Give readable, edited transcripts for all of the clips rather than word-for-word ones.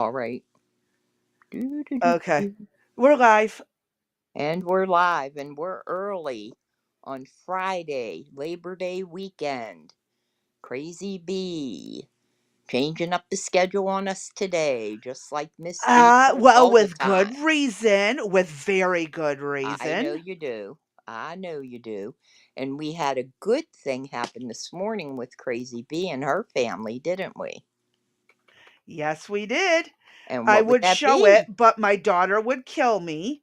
All right. Doo, doo, doo, Okay. doo. We're live. And we're live and we're early on Friday, Labor Day weekend. Crazy Bee changing up the schedule on us today, just like Miss B does Well, all the with good time. reason, with very good I know reason. you do. I know you do. And we had a good thing happen this morning with Crazy Bee and her family, didn't we? Yes, we did. And I what would would that show it, be? but my daughter would kill me.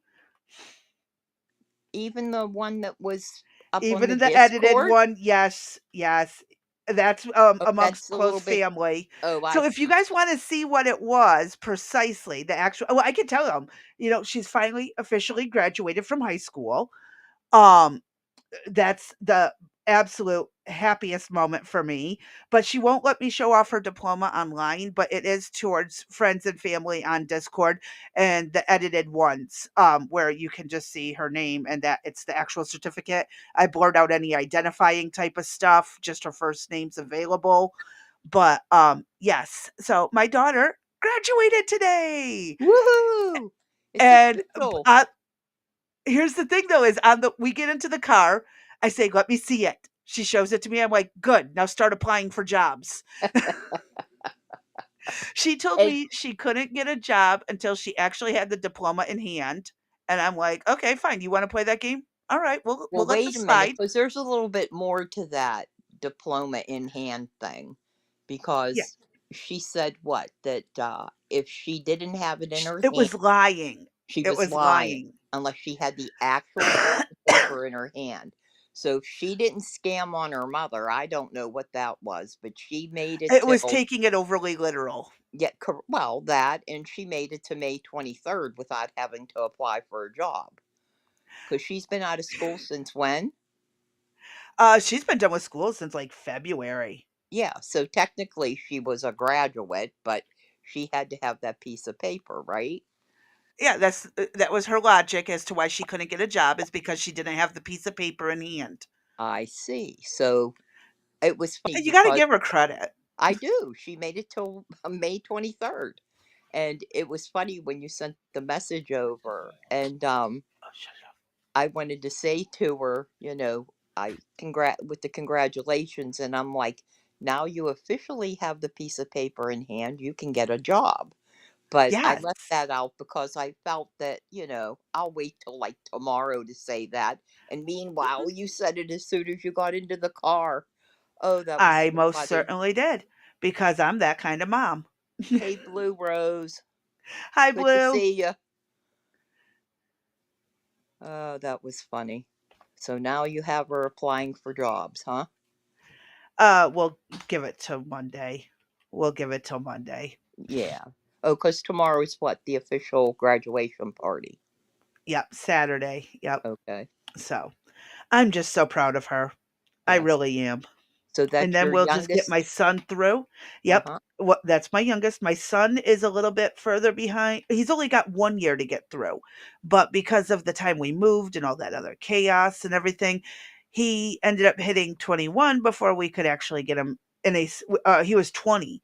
Even the one that was up on Even the in the edited Discord? one, yes, yes. That's Oh, amongst that's a close little bit. family. Oh, I So if you see. guys want to see what it was precisely, the actual, I can tell them, she's finally officially graduated from high school. Um, that's the absolute happiest moment for me. But she won't let me show off her diploma online, but it is towards friends and family on Discord, and the edited ones, where you can just see her name and that it's the actual certificate. I blurred out any identifying type of stuff, just her first name's available. But yes, so my daughter graduated today. Woohoo! It's And official. here's the thing though, is we get into the car, I say, "Let me see it." She shows it to me. I'm like, "Good. Now start applying for jobs." She told And me she couldn't get a job until she actually had the diploma in hand. And I'm like, "Okay, fine. You want to play that game? All right, we'll well, let wait this a minute, slide." because there's a little bit more to that diploma in hand thing. Yeah. Because she said what? That if she didn't have it in her It hand, was lying. she It was was lying, lying. unless she had the actual piece of paper in her hand. So if she didn't scam on her mother, I don't know what that was, but she made it It was till, taking it overly literal. well, that, and she made it to May 23rd without having to apply for a job. Because she's been out of school since when? She's been done with school since like February. Yeah, so technically she was a graduate, but she had to have that piece of paper, right? Yeah, that was her logic as to why she couldn't get a job, is because she didn't have the piece of paper in hand. I see. So it was funny And you got to because give her credit. I do. She made it till May 23rd. And it was funny when you sent the message over. And Oh, shut up. I wanted to say to her, I with the congratulations. And I'm like, now you officially have the piece of paper in hand. You can get a job. But I left Yes. that out because I felt that, I'll wait till like tomorrow to say that. And meanwhile, you said it as soon as you got into the car. Oh, that was I so most funny. certainly did, because I'm that kind of mom. Hey, Blue Rose. Hi, Good to Blue. see you. Oh, that was funny. So now you have her applying for jobs, huh? We'll give it till Monday. We'll give it till Monday. Yeah. Oh, because tomorrow is what? The official graduation party. Yep, Saturday. Yep. Okay. So I'm just so proud of her. I Yes. really am. So And that's then your we'll just get my youngest? son through. Uh Yep. huh. What That's my youngest. My son is a little bit further behind. He's only got 1 year to get through. But because of the time we moved and all that other chaos and everything, he ended up hitting 21 before we could actually get him in he was 20,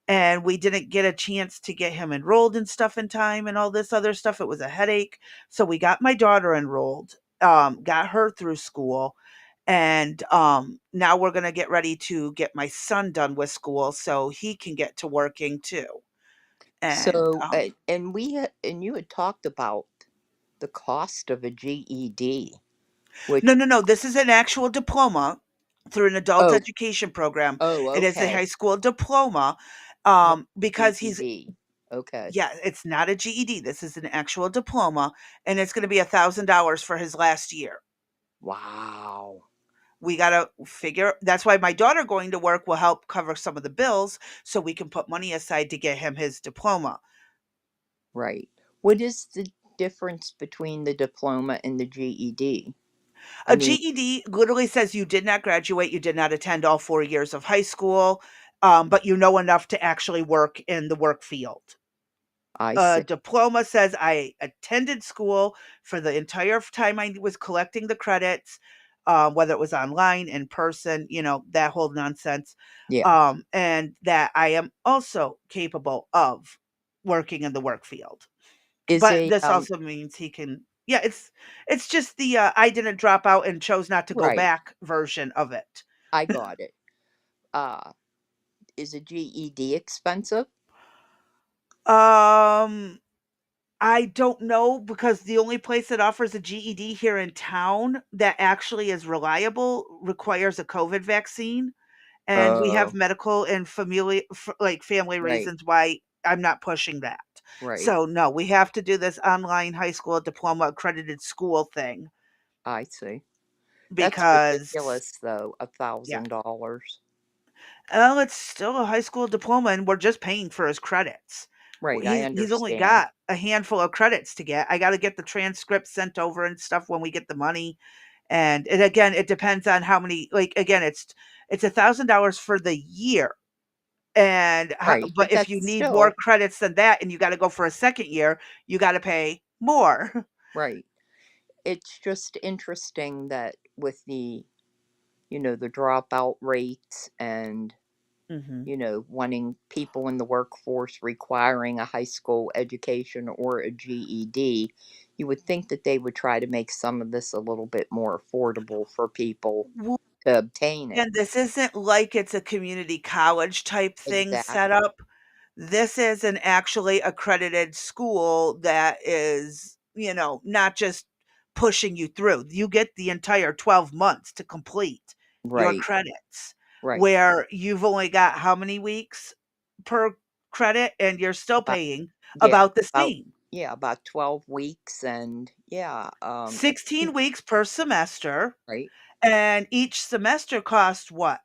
and we didn't get a chance to get him enrolled and stuff in time and all this other stuff. It was a headache. So we got my daughter enrolled, got her through school, and now we're going to get ready to get my son done with school so he can get to working too. And So, and you had talked about the cost of a GED, which, no, no, no, this is an actual diploma through an adult oh, education program. oh, It is a high okay. school diploma, Not because he's GED. Okay. yeah, it's not a GED. This is an actual diploma, and it's going to be $1,000 for his last year. Wow. We got to figure. That's why my daughter going to work will help cover some of the bills, so we can put money aside to get him his diploma. Right. What is the difference between the diploma and the GED? I A mean, GED literally says you did not graduate, you did not attend all 4 years of high school, but you know enough to actually work in the work field. I A see. diploma says I attended school for the entire time I was collecting the credits, whether it was online, in person, that whole nonsense, Yeah. and that I am also capable of. working in the work field. Is But a this also means he can, yeah, it's just the I didn't drop out and chose not to go right. back version of it. I got it. Uh, is a GED expensive? Um I don't know because the only place that offers a GED here in town that actually is reliable requires a COVID vaccine, and we have Oh, medical and like family right, reasons why I'm not pushing that. right. So no, we have to do this online high school diploma accredited school thing I see. That's because ridiculous, though. A yeah. thousand dollars. Well, it's still a high school diploma, and we're just paying for his credits. Right, I He's only understand. got a handful of credits to get. I got to get the transcript sent over and stuff when we get the money, and again, it depends on how many. Like again, it's $1,000 for the year, and Right, but but if you that's need more still credits than that, and you got to go for a second year, you got to pay more. right. It's just interesting that with the dropout rates and, hmm wanting people in the workforce requiring a high school education or a GED, you would think that they would try to make some of this a little bit more affordable for people to obtain it. And this isn't like it's a community college type thing set Exactly. up. This is an actually accredited school that is, not just pushing you through. You get the entire 12 months to complete your Right, credits, right. where you've only got how many weeks per credit and you're still About, paying yeah, about the about same. yeah, about 12 weeks and yeah, 16 weeks per semester, right. and each semester costs what?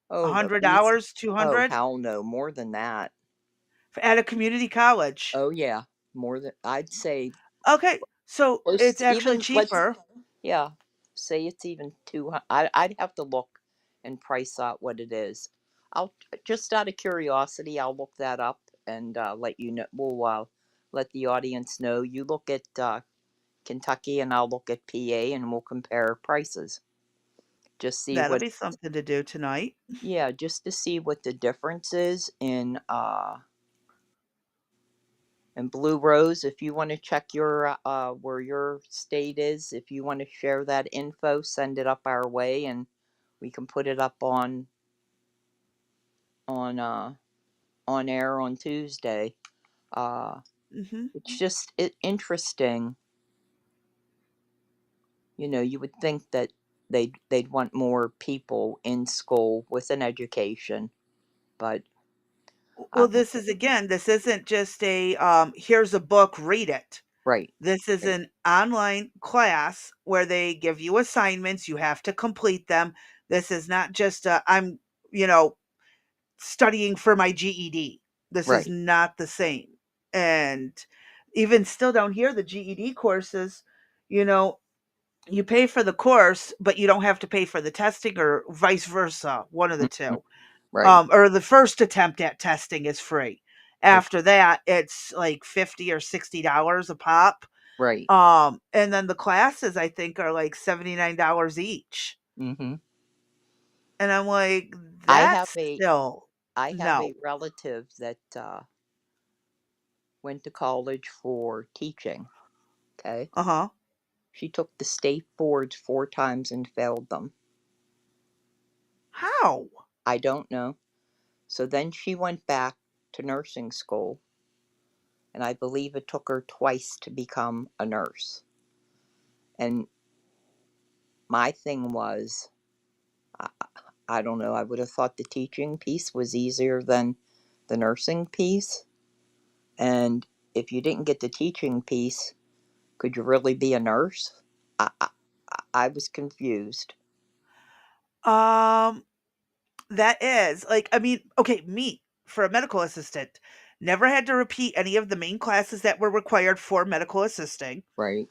Oh, at least $100, oh, 200 hell no, more than that. at a community college. Oh, yeah, more than I'd say Okay, so close it's to actually even let's cheaper. yeah, say it's even 200. I'd have to look and price out what it is. I'll just out of curiosity, I'll look that up and let you know. We'll let the audience know. You look at Kentucky and I'll look at PA and we'll compare prices. Just see That'll what be something to do tonight. yeah, just to see what the difference is in Blue Rose. If you want to check your where your state is, if you want to share that info, send it up our way and we can put it up on uh on air on Tuesday. Uh Mhm. it's just interesting. You would think that they'd want more people in school with an education, but Well, uh, this isn't just a, "Here's a book, read it." right, This is right, an online class where they give you assignments, you have to complete them. This is not just a, "I'm, you know, studying for my GED." This is right. not the same. And even still down here, the GED courses, you know, you pay for the course, but you don't have to pay for the testing or vice versa, one of the Mhm. 2. Right. Or the first attempt at testing is free. Okay. After that, it's like 50 or $60 a pop. Right. And then the classes I think are like $79 each. Mhm. And I'm like, I have that's a still I have no. a relative that went to college for teaching. Okay. Uh-huh. She took the state boards 4 times and failed them. How? I don't know. So then she went back to nursing school, and I believe it took her twice to become a nurse. And my thing was, I, I don't know, I would have thought the teaching piece was easier than the nursing piece. And if you didn't get the teaching piece, could you really be a nurse? I was confused. Um that is like, I mean, okay, me for a medical assistant never had to repeat any of the main classes that were required for medical assisting. Right.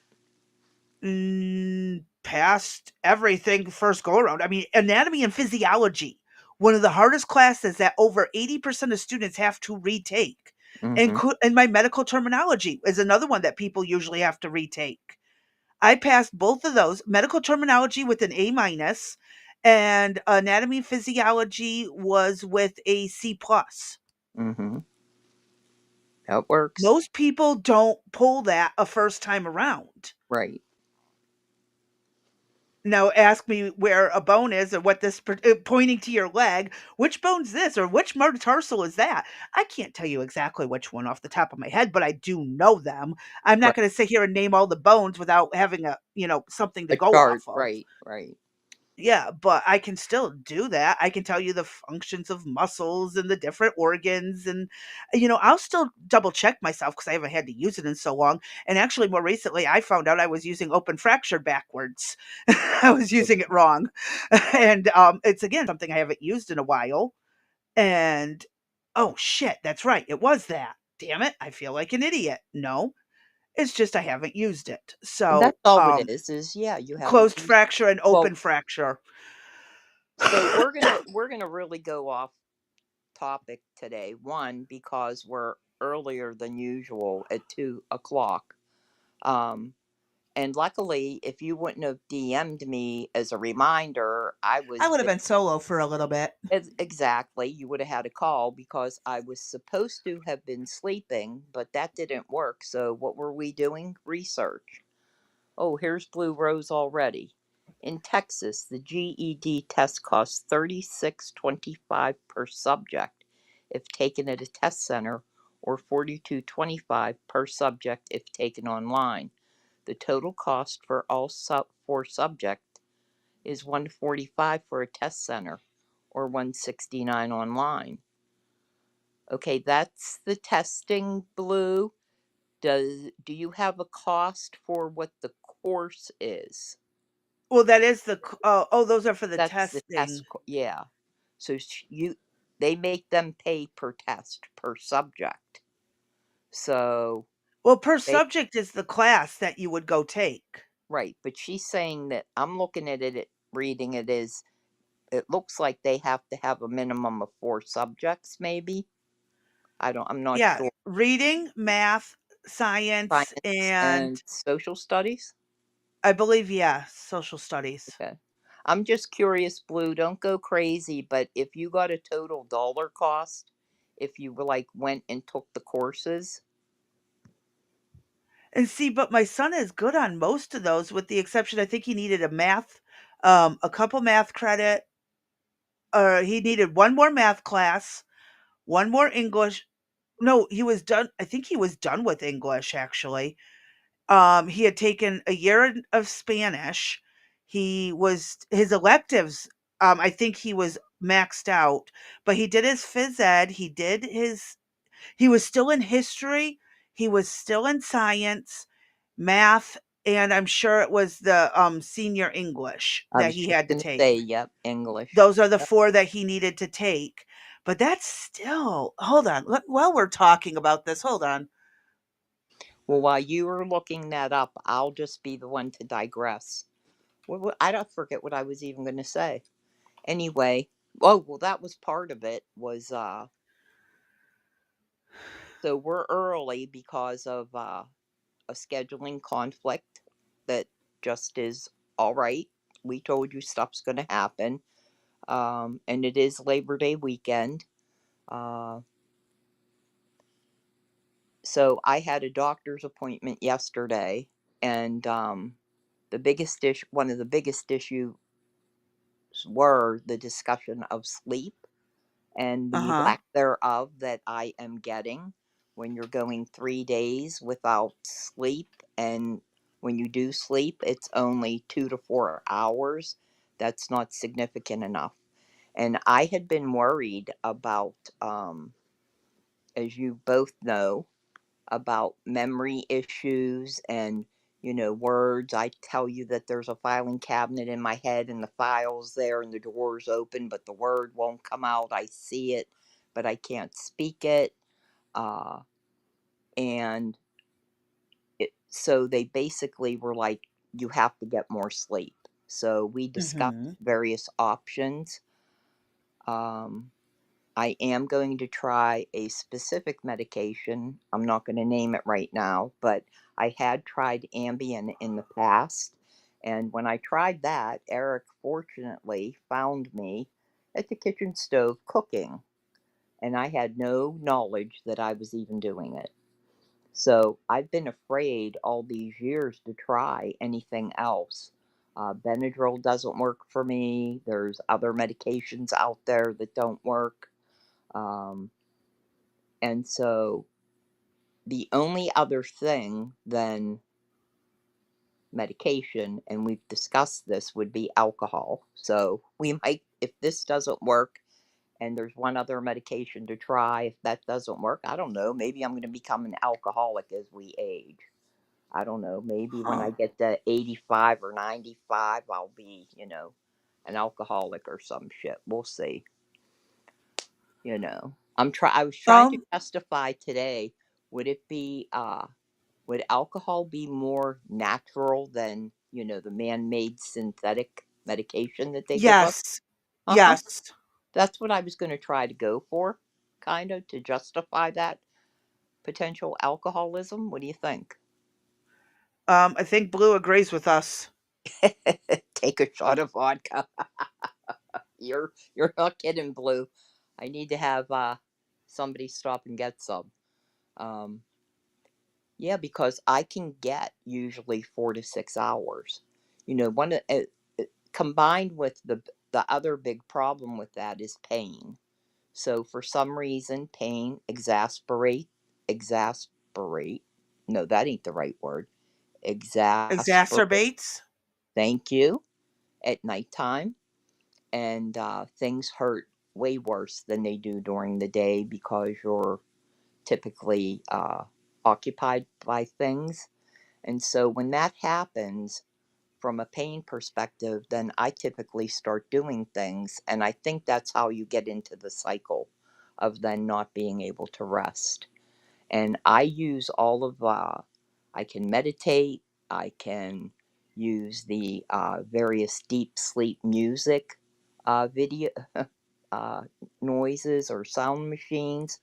Passed everything first go around. I mean, anatomy and physiology, one of the hardest classes that over 80% of students have to retake. Mm-hmm. And my medical terminology is another one that people usually have to retake. I passed both of those, medical terminology with an A minus, and anatomy and physiology was with a C plus. Mm-hmm. That works. Most people don't pull that a first time around. Right. Now ask me where a bone is or what this pointing to your leg, which bone's this or which metatarsal is that? I can't tell you exactly which one off the top of my head, but I do know them. I'm not Right. going to sit here and name all the bones without having a, something to A go off chart. of. Right. Right. Yeah, but I can still do that. I can tell you the functions of muscles and the different organs and I'll still double check myself because I haven't had to use it in so long. And actually more recently I found out I was using open fracture backwards. I was using it wrong. And it's again something I haven't used in a while. And oh shit, that's right. It was that. Damn it. I feel like an idiot. No, it's just I haven't used it. That's So, all it is yeah, you haven't closed used. fracture and Well, open fracture. so we're gonna really go off topic today. One, because we're earlier than usual at 2 o'clock. Um, and luckily, if you wouldn't have DM'd me as a reminder, I I was would have been solo for a little bit. exactly, you would have had a call because I was supposed to have been sleeping, but that didn't work. So what were we doing? Research. Oh, here's Blue Rose already. In Texas, the GED test costs $36.25 per subject if taken at a test center, or $42.25 per subject if taken online. The total cost for all four subjects is $145 for a test center, or $169 online. Okay, that's the testing, Blue. Do you have a cost for what the course is? Well, that is oh, those are for the That's the testing. test. Yeah. So they make them pay per test per subject. So Well, per they subject is the class that you would go take. right, but she's saying that I'm looking at it, reading it is it looks like they have to have a minimum of four subjects, maybe. I'm not Yeah, sure. reading, math, science, Science and and social studies. I believe, yeah, social studies. Okay. I'm just curious, Blue. Don't go crazy, but if you got a total dollar cost, if you were like went and took the courses, And see, but my son is good on most of those, with the exception I think he needed a couple math credit, or he needed one more math class, one more English. No, he was done. I think he was done with English actually. He had taken a year of Spanish. He was his electives. I think he was maxed out, but he did his phys ed. He was still in history. He was still in science, math, and I'm sure it was the senior English I that was he just had to going to take. say, yep, English. Those are the four that he needed to take. But that's still, hold on. While we're talking about this, hold on. Well, while you were looking that up, I'll just be the one to digress. I don't forget what I was even going to say. Anyway, oh well, that was part of it. Was so we're early because of a scheduling conflict that just is all right. We told you stuff's going to happen, and it is Labor Day weekend. Uh, so I had a doctor's appointment yesterday, and one of the biggest issues were the discussion of sleep and the Uh-huh. lack thereof that I am getting when you're going 3 days without sleep. And when you do sleep, it's only 2 to 4 hours. That's not significant enough. And I had been worried about, as you both know, about memory issues and words. I tell you that there's a filing cabinet in my head and the file's there and the door's open, but the word won't come out. I see it, but I can't speak it. uh, and so they basically were like, you have to get more sleep. So we discussed Mhm. various options. um, I am going to try a specific medication. I'm not going to name it right now, but I had tried Ambien in the past. And when I tried that, Eric fortunately found me at the kitchen stove cooking. and I had no knowledge that I was even doing it. So I've been afraid all these years to try anything else. Benadryl doesn't work for me. There's other medications out there that don't work. Um, and so the only other thing than medication, and we've discussed this, would be alcohol. So we might, if this doesn't work, and there's one other medication to try, if that doesn't work, I don't know, maybe I'm going to become an alcoholic as we age. I don't know, maybe when I Huh. get to 85 or 95, I'll be, an alcoholic or some shit. We'll see, I was trying to Um, justify today, would it be would alcohol be more natural than, the man-made synthetic medication that they give us? yes. Uh-huh. Yes. That's what I was going to try to go for, kind of, to justify that potential alcoholism. What do you think? I think Blue agrees with us. Take a shot of vodka. You're not kidding, Blue. I need to have somebody stop and get some. Um, yeah, because I can get usually 4 to 6 hours. One combined with the other big problem with that is pain. So for some reason, pain exasperate. No, that ain't the right word. Exasperate. Exacerbates. Thank you. At nighttime, and things hurt way worse than they do during the day because you're typically occupied by things. And so when that happens, from a pain perspective, then I typically start doing things. And I think that's how you get into the cycle of then not being able to rest. And I use all of, I can meditate, I can use the various deep sleep music video uh, noises or sound machines,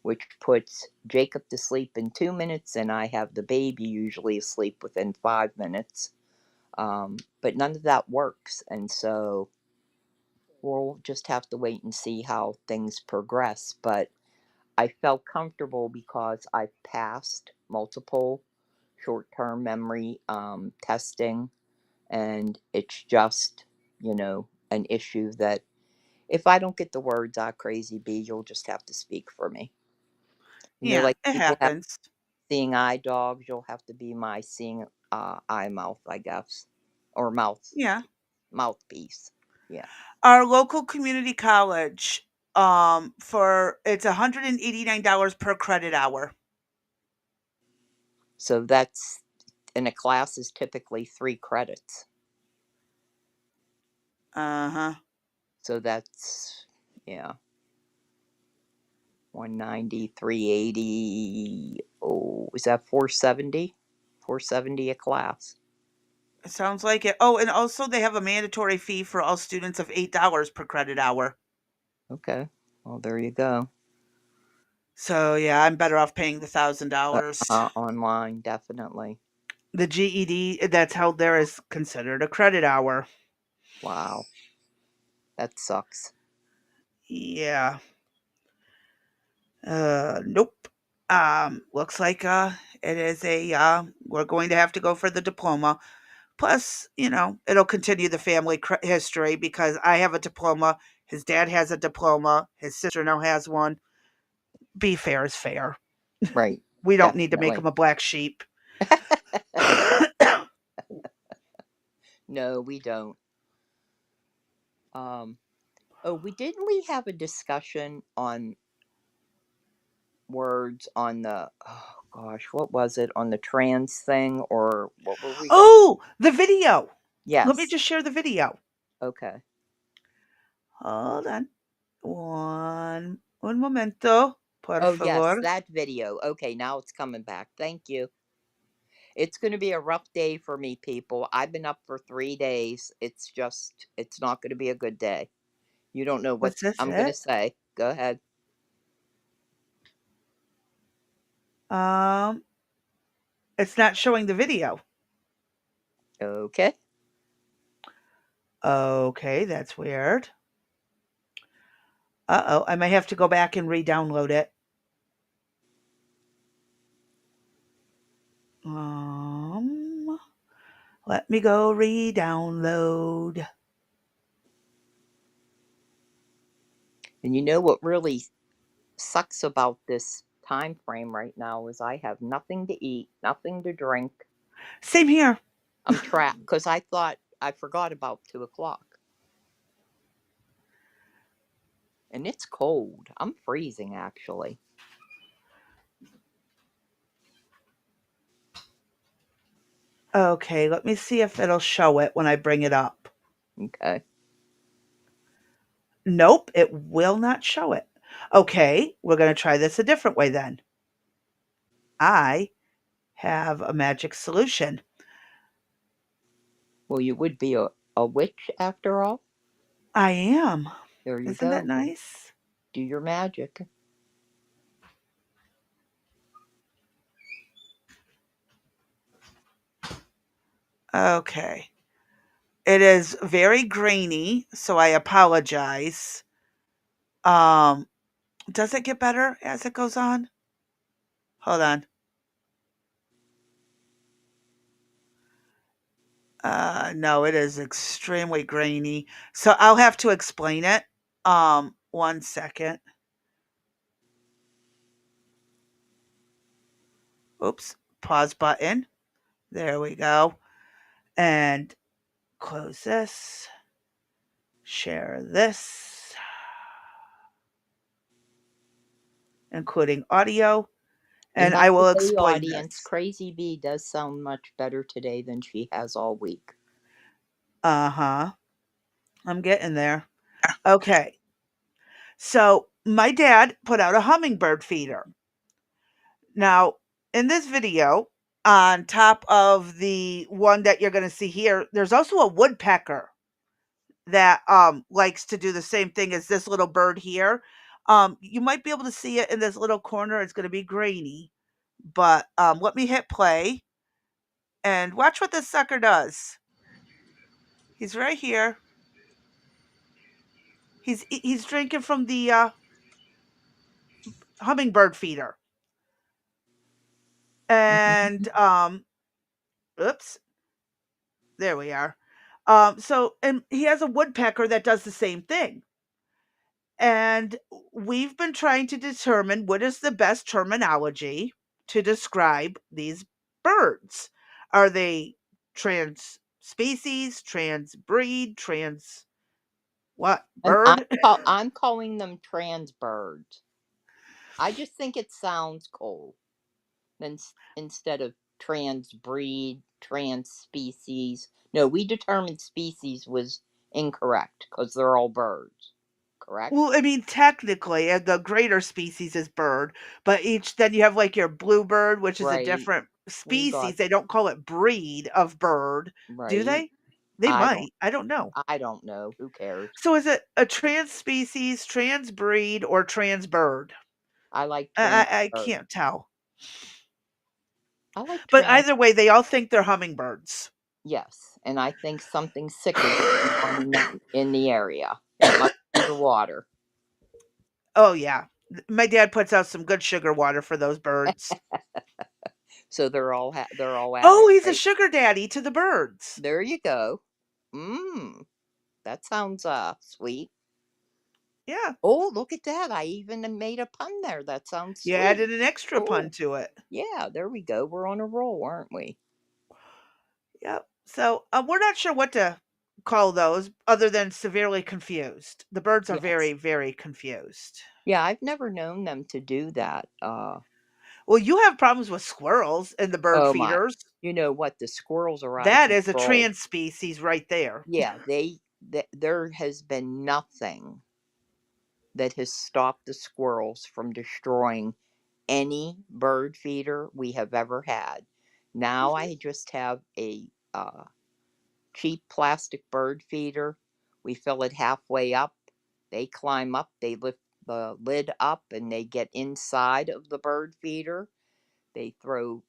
which puts Jacob to sleep in 2 minutes, and I have the baby usually asleep within 5 minutes. But none of that works. And so we'll just have to wait and see how things progress. But I felt comfortable because I passed multiple short term memory testing. And it's just, an issue that if I don't get the words out, crazy bee, you'll just have to speak for me. Yeah, Like it people have happens. seeing eye dogs, you'll have to be my seeing eye mouth, I guess, or Yeah. mouthpiece. Yeah. Our local community college, for it's $189 per credit hour. So that's in a class is typically 3 credits. Uh-huh. So that's, yeah, 190, 380. Oh, is that 470? 470 a class. It sounds like it. Oh, and also they have a mandatory fee for all students of $8 per credit hour. Okay. Well, there you go. So yeah, I'm better off paying the $1,000. Online, definitely. The GED that's held there is considered a credit hour. Wow. That sucks. Yeah. Nope. Looks like it is a we're going to have to go for the diploma. Plus, it'll continue the family history because I have a diploma, his dad has a diploma, his sister now has one. Be fair is fair. Right. We don't need to make Definitely. him a black sheep. No, we don't. Um, oh, we have a discussion on words on the, oh gosh, what was it, on the trans thing, or what were we going? Oh, the video. Let me Yes. just share the video. Okay. Hold on. Un momento, por Oh, yes, favor. that video. Okay, now it's coming back. Thank you. It's going to be a rough day for me, people. I've been up for 3 days. It's not going to be a good day. You don't know what Was this I'm going to it? say. Go ahead. Um, it's not showing the video. Okay. Okay, that's weird. Uh-oh, I may have to go back and re-download it. Um, Let me go re-download. And you know what really sucks about this time frame right now is I have nothing to eat, nothing to drink. Same here. I'm trapped because I thought I forgot about 2 o'clock. And it's cold. I'm freezing actually. Okay, let me see if it'll show it when I bring it up. Okay. Nope, it will not show it. Okay, we're going to try this a different way then. I have a magic solution. Well, you would be a witch after all. I am. There you Isn't that go. nice? Do your magic. Okay. It is very grainy, so I apologize. Um, does it get better as it goes on? Hold on. No, it is extremely grainy. So I'll have to explain it. 1 second. Oops. Pause button. There we go. And close this. Share this, including audio, And and by I the will way, explain audience, this. Crazy Bee does sound much better today than she has all week. Uh-huh. I'm getting there. Okay. So my dad put out a hummingbird feeder. Now, in this video, on top of the one that you're going to see here, there's also a woodpecker that likes to do the same thing as this little bird here. You might be able to see it in this little corner. It's going to be grainy, but let me hit play and watch what this sucker does. He's right here. He's drinking from the hummingbird feeder. And oops, there we are. So and he has a woodpecker that does the same thing. And we've been trying to determine what is the best terminology to describe these birds. Are they trans species, trans breed, trans what And I'm bird? I'm calling them trans birds. I just think it sounds cool. Than instead of trans breed, trans species. No, we determined species was incorrect because they're all birds. Correct? Well, I mean, technically, the greater species is bird, but each then you have like your bluebird, which is a Right. different We got species. They don't call it breed of bird, do right. they? They I don't might. I don't know. I don't know. Who cares? So is it a trans species, trans breed, or trans bird? I like trans I bird. can't tell. I like But trans. either way, they all think they're hummingbirds. Yes, and I think something sick is going on in the area. It must be the water. Oh yeah, my dad puts out some good sugar water for those birds. So they're all at Oh, it, he's a right? sugar daddy to the birds. There you go. Mmm. That sounds sweet. Yeah, Oh, look at that. I even made a pun there. That sounds you sweet. added an extra pun Cool. to it. Yeah, there we go. We're on a roll, aren't we? Yep. So we're not sure what to call those other than severely confused. The birds are Yes. very, very confused. Yeah, I've never known them to do that. Well, you have problems with squirrels in the bird Oh my. feeders. You know what? The squirrels are out of That is a control. trans species right there. Yeah, there has been nothing that has stopped the squirrels from destroying any bird feeder we have ever had. Now Mhm. I just have a cheap plastic bird feeder. We fill it halfway up. They climb up, they lift the lid up, and they get inside of the bird feeder. They throw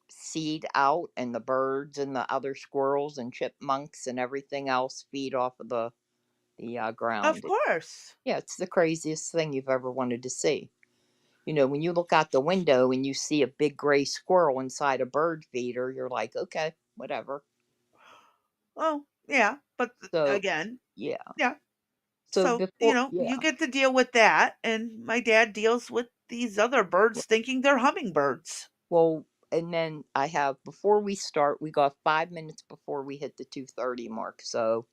seed out, and the birds and the other squirrels and chipmunks and everything else feed off of the the Of ground. course. Yeah, it's the craziest thing you've ever wanted to see. When you look out the window and you see a big gray squirrel inside a bird feeder, you're like, okay, whatever. Oh, yeah, but So, again, yeah. yeah. So So, before, you yeah. get to deal with that, and my dad deals with these other birds thinking they're hummingbirds. Well, and then I have before we start, we got 5 minutes before we hit the 2:30 mark. So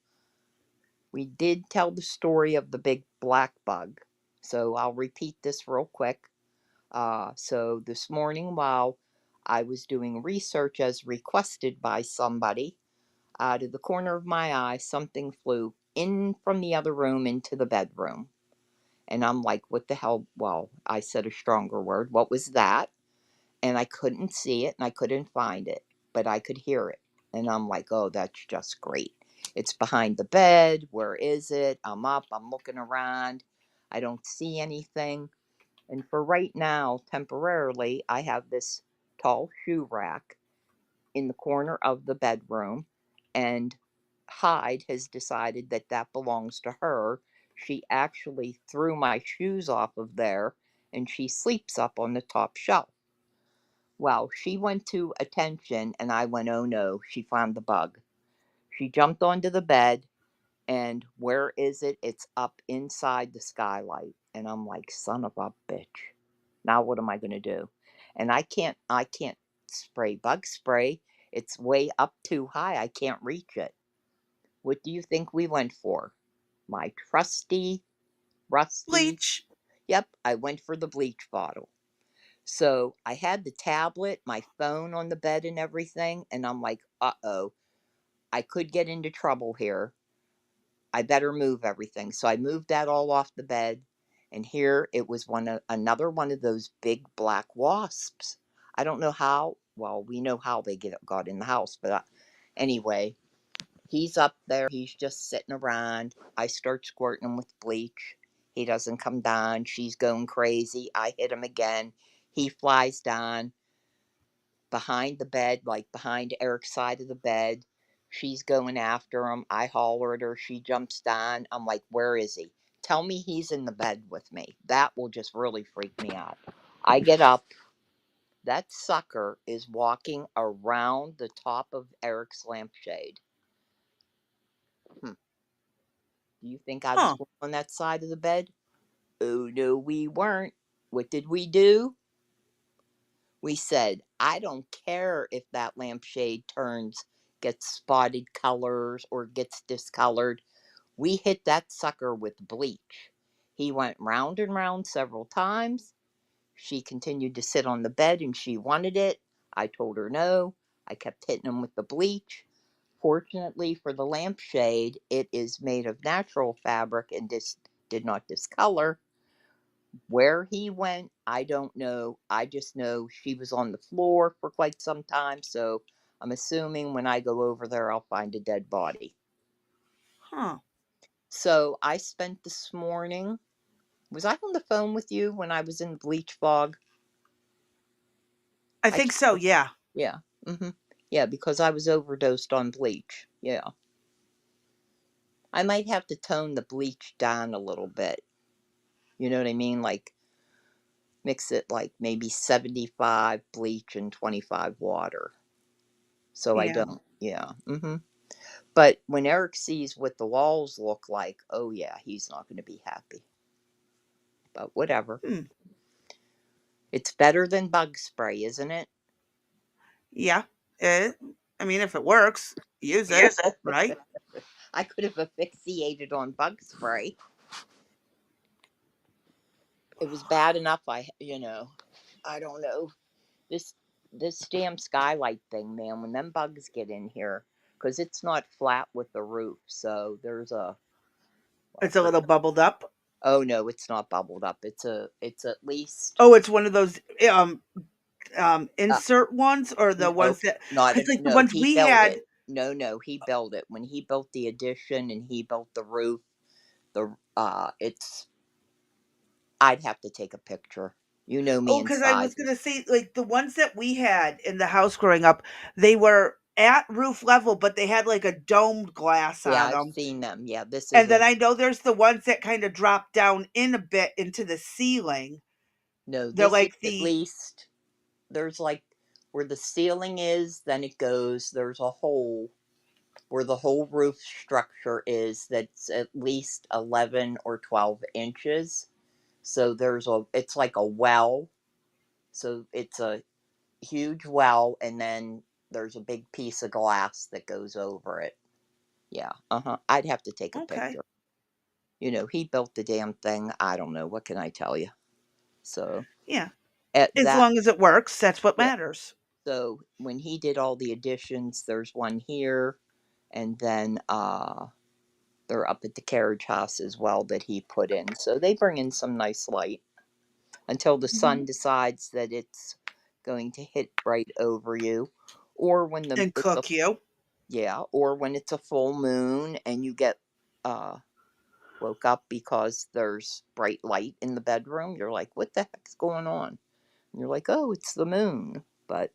we did tell the story of the big black bug. So I'll repeat this real quick. So this morning, while I was doing research as requested by somebody, out of the corner of my eye, something flew in from the other room into the bedroom. And I'm like, what the hell? Well, I said a stronger word. What was that? And I couldn't see it and I couldn't find it, but I could hear it. And I'm like, oh, that's just great. It's behind the bed. Where is it? I'm up, I'm looking around. I don't see anything. And for right now, temporarily, I have this tall shoe rack in the corner of the bedroom, and Hyde has decided that that belongs to her. She actually threw my shoes off of there, and she sleeps up on the top shelf. Well, she went to attention, and I went, oh no, she found the bug. She jumped onto the bed, and where is it? It's up inside the skylight. And I'm like, son of a bitch. Now what am I going to do? And I can't spray bug spray. It's way up too high. I can't reach it. What do you think we went for? My trusty, rusty. Bleach. Yep, I went for the bleach bottle. So I had the tablet, my phone on the bed and everything, and I'm like, uh-oh, I could get into trouble here. I better move everything. So I moved that all off the bed, and here it was another one of those big black wasps. I don't know how. Well, we know how they got in the house, but anyway, he's up there. He's just sitting around. I start squirting him with bleach. He doesn't come down. She's going crazy. I hit him again. He flies down behind the bed, like behind Eric's side of the bed. She's going after him. I holler at her. She jumps down. I'm like, where is he? Tell me he's in the bed with me. That will just really freak me out. I get up. That sucker is walking around the top of Eric's lampshade. Hmm. Do you think I was Huh. going on that side of the bed? Oh, no, we weren't. What did we do? We said, I don't care if that lampshade turns, gets spotted colors, or gets discolored. We hit that sucker with bleach. He went round and round several times. She continued to sit on the bed and she wanted it. I told her no. I kept hitting him with the bleach. Fortunately for the lampshade, it is made of natural fabric and did not discolor. Where he went, I don't know. I just know she was on the floor for quite some time, so I'm assuming when I go over there, I'll find a dead body. Huh. So I spent this morning. Was I on the phone with you when I was in the bleach fog? I I think can't. so, yeah. Yeah. Yeah, because I was overdosed on bleach. Yeah. I might have to tone the bleach down a little bit. You know what I mean? Like mix it like maybe 75 bleach and 25 water. So I Yeah. don't. Yeah. But when Eric sees what the walls look like, oh yeah, he's not going to be happy. But whatever. Hmm. It's better than bug spray, isn't it? Yeah. It, I mean, if it works, use it, Use it. right? I could have asphyxiated on bug spray. It was bad enough. I don't know. This this damn skylight thing, man. When them bugs get in here, because it's not flat with the roof, so there's a well, It's a little bubbled up. oh no, it's not bubbled up. It's at least Oh, it's one of those uh, insert ones, or the no, ones that, not because a, like the no. ones He we built had. it. No, he built it when he built the addition and he built the roof. It's. I'd have to take a picture. You know me Oh, in because I was sizes. gonna say, like, the ones that we had in the house growing up, they were at roof level, but they had like a domed glass Yeah, on I've them. seen them. Yeah, this And then isn't. I know there's the ones that kind of drop down in a bit into the ceiling. No, They're this is like at the least there's like where the ceiling is, then it goes, there's a hole where the whole roof structure is that's at least 11 or 12 inches. So it's like a well. So it's a huge well, and then there's a big piece of glass that goes over it. Yeah, I'd have to take a okay. picture. He built the damn thing. I don't know. What can I tell you? So, Yeah. at As that, long as it works, that's what yeah. matters. So, when he did all the additions, there's one here, and then they're up at the carriage house as well that he put in. So, they bring in some nice light until the sun Mhm. decides that it's going to hit right over you, or when And cook you. it's a full moon and you get uh woke up because there's bright light in the bedroom. You're like, what the heck's going on? And you're like, oh, it's the moon. But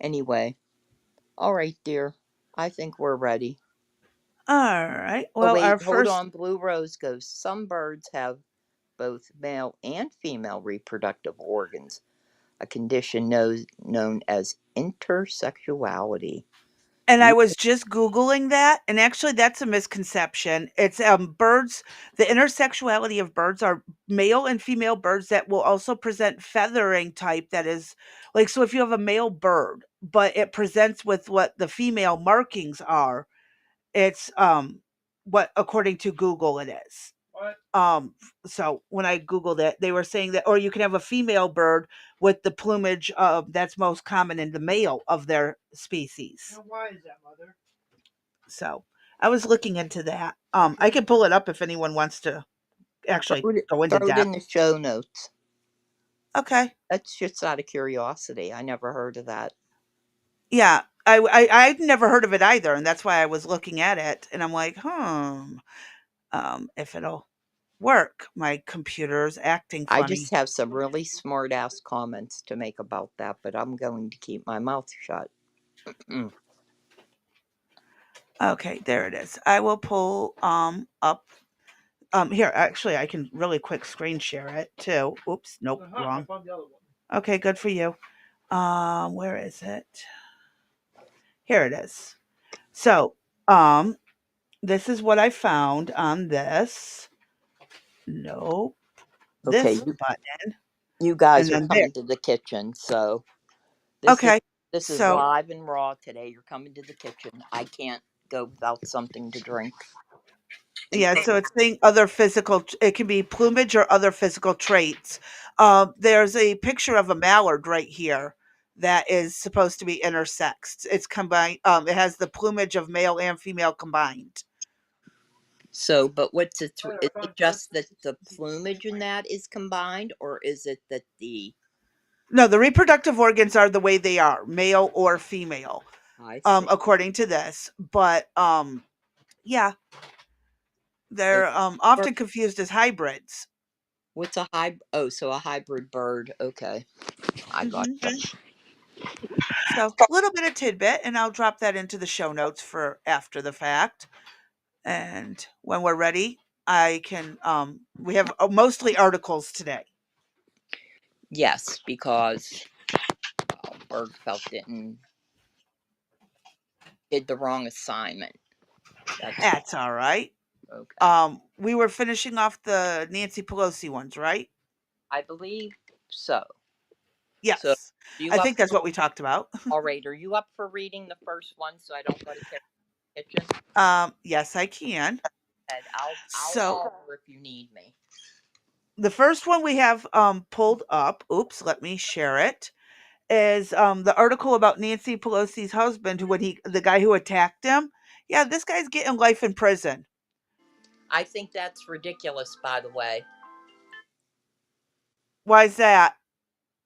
anyway, all right, dear. I think we're ready. All right. Oh, Well, our wait, hold first on. Blue Rose goes, some birds have both male and female reproductive organs, a condition known as intersexuality. and I You, was just Googling that, and actually that's a misconception. It's birds, the intersexuality of birds are male and female birds that will also present feathering type that is like so if you have a male bird, but it presents with what the female markings are, it's what according to Google it is. So when I Googled it, they were saying that, or you can have a female bird with the plumage that's most common in the male of their species. Now, why is that, mother? So I was looking into that. I can pull it up if anyone wants to actually go into throw it depth. in the show notes. Okay. That's just out of curiosity. I never heard of that. Yeah. I'd never heard of it either, and that's why I was looking at it, and I'm like, if it'll work. My computer's acting I just funny. have some really smart ass comments to make about that, but I'm going to keep my mouth shut. Mm. Okay, there it is. I will pull up. Here, actually, I can really quick screen share it too. Oops, nope, wrong. I found the other one. Okay, good for you. Where is it? Here it is. So, um, this is what I found on this. Nope, Okay, this button, you guys and are then there. coming to the kitchen, so this is Okay, this is so live and raw today. You're coming to the kitchen. I can't go without something to drink. yeah, so it's saying other physical. It can be plumage or other physical traits. There's a picture of a mallard right here that is supposed to be intersexed. It's combined. It has the plumage of male and female combined. So, but is it just that the plumage in that is combined, or is it that the No, the reproductive organs are the way they are, male or female, I see. according to this. But yeah, So, they're or often confused as hybrids. what's a hybrid? Oh, so a hybrid bird. Okay, I got Hmm. that. So a little bit of tidbit, and I'll drop that into the show notes for after the fact. And when we're ready, I can. We have mostly articles today. Yes, because Bergfeld did the wrong assignment. That's That's all right. okay. We were finishing off the Nancy Pelosi ones, right? I believe so. So, Yes, are you I up think that's for what we talked about. all right? Are you up for reading the first one so I don't go to kitchen? Yes, I can. And I'll So holler if you need me. the first one we have pulled up. Oops, let me share it. Is the article about Nancy Pelosi's husband, when the guy who attacked him. Yeah, this guy's getting life in prison. I think that's ridiculous, by the way, Why is that?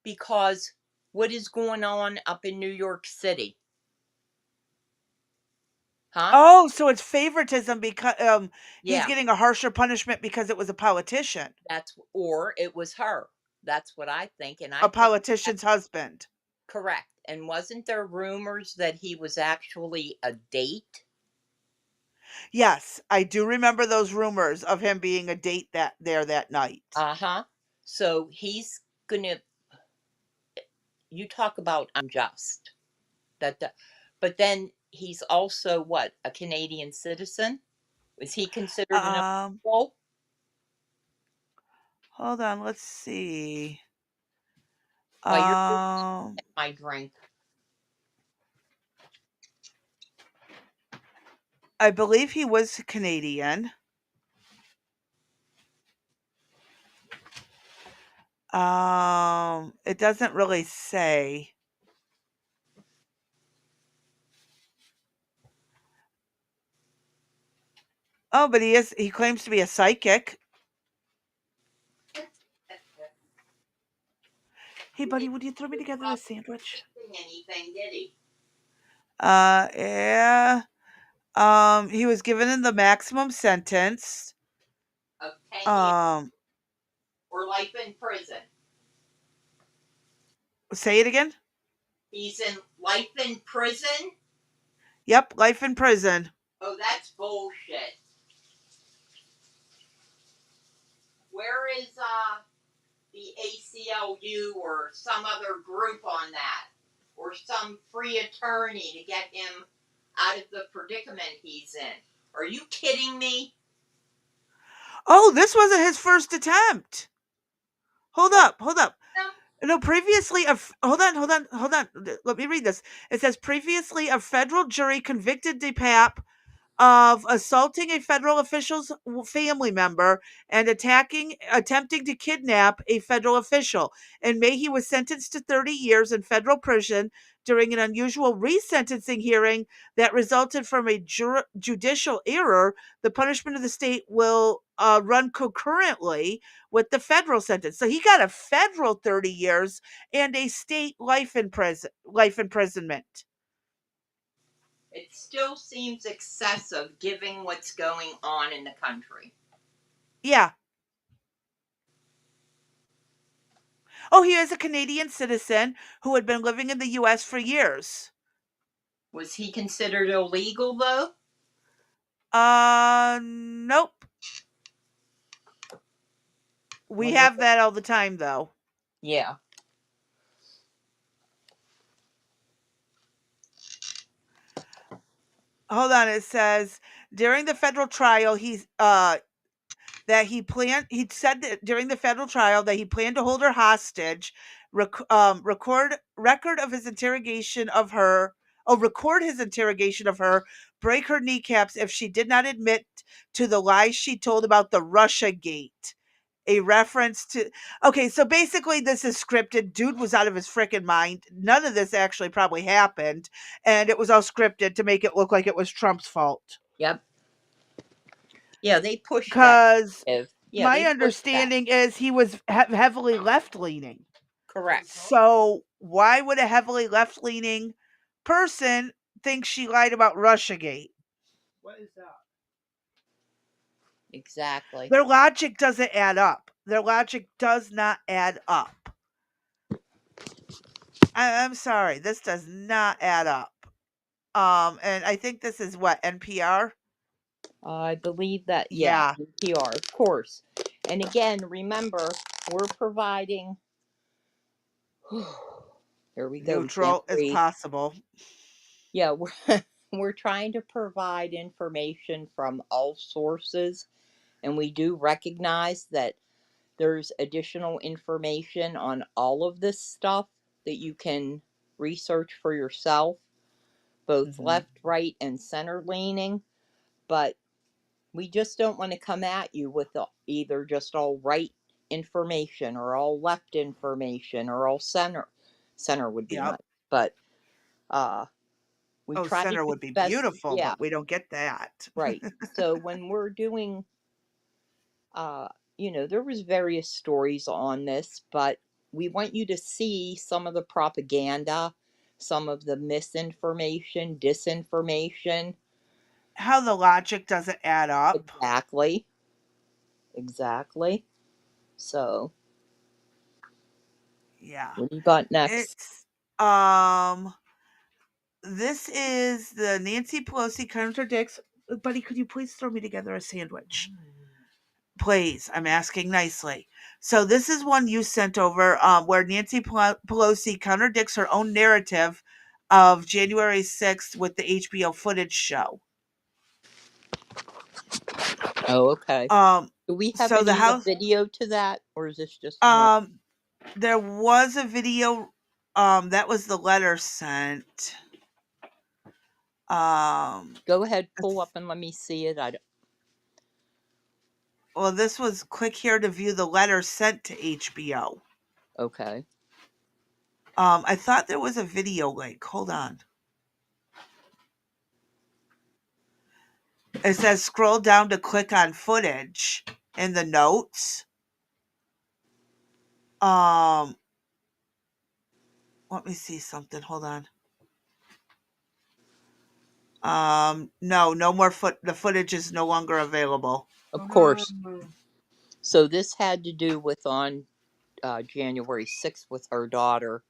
because what is going on up in New York City? Huh? Oh, so it's favoritism because he's Yeah, getting a harsher punishment because it was a politician, or it was her. That's what I think, and I a think that's politician's husband. correct. And wasn't there rumors that he was actually a date? Yes, I do remember those rumors of him being a date that night. Uh-huh. So he's gonna, you talk about unjust. But then he's also what, a Canadian citizen? Was he considered an Um, illegal? hold on, let's see. While you're doing Um, my drink. I believe he was Canadian. It doesn't really say. Oh, but he claims to be a psychic. Hey He buddy, didn't would you throw me do together a sandwich? anything, did he? Yeah. He was given in the maximum sentence. Of 10 years Um, or life in prison? say it again? He's in life in prison? Yep, life in prison. Oh, that's bullshit. Where is the ACLU or some other group on that? Or some free attorney to get him out of the predicament he's in? Are you kidding me? Oh, this wasn't his first attempt. Hold What? up, hold up. No, previously, hold on. Let me read this. It says previously a federal jury convicted DePape of assaulting a federal official's family member and attempting to kidnap a federal official. In May, he was sentenced to 30 years in federal prison during an unusual resentencing hearing that resulted from a judicial error. The punishment of the state will run concurrently with the federal sentence. So he got a federal 30 years and a state life imprisonment. It still seems excessive given what's going on in the country. Yeah. Oh, he is a Canadian citizen who had been living in the US for years. Was he considered illegal though? Nope. We Wonder have that all the time though. Yeah. Hold on, it says during the federal trial he said that during the federal trial that he planned to hold her hostage, record of his interrogation of her, record his interrogation of her, break her kneecaps if she did not admit to the lies she told about the Russia Gate. A reference to, okay, so basically this is scripted. Dude was out of his freaking mind. None of this actually probably happened, and it was all scripted to make it look like it was Trump's fault. Yep. Yeah, they push that. Because Yeah, my they push that. understanding is he was heavily left leaning. Correct. So why would a heavily left leaning person think she lied about Russiagate? What is that? Exactly. Their logic doesn't add up. Their logic does not add up. I'm sorry, this does not add up. And I think this is what, NPR? I believe that, yeah, Yeah, NPR, of course. And again, remember, we're providing. Here we go. We can't neutral as breathe. possible. Yeah, we're we're trying to provide information from all sources, and we do recognize that there's additional information on all of this stuff that you can research for yourself, both Hmm. left, right, and center leaning. But we just don't want to come at you with either just all right information or all left information or all center. Center would be Yep. nice, but uh, we Oh, try to center do would be the best. beautiful, Yeah, but we don't get that. right. So when we're doing, uh, there was various stories on this, but we want you to see some of the propaganda, some of the misinformation, disinformation. How the logic doesn't add up. Exactly, exactly. So Yeah. what do you got next? It's Um, this is the Nancy Pelosi contradicts. Buddy, could you please throw me together a sandwich? Please, I'm asking nicely. So this is one you sent over, where Nancy Pelosi contradicts her own narrative of January 6th with the HBO footage show. Oh, okay. Um, Do we have so the any House, video to that, or is this just normal? um, there was a video, that was the letter sent. Um, Go ahead, pull up and let me see it. well, this was click here to view the letter sent to HBO. Okay. I thought there was a video link. Hold on. It says scroll down to click on footage in the notes. Um, let me see something. Hold on. No more the footage is no longer available. Of course. So this had to do with on January 6th with her daughter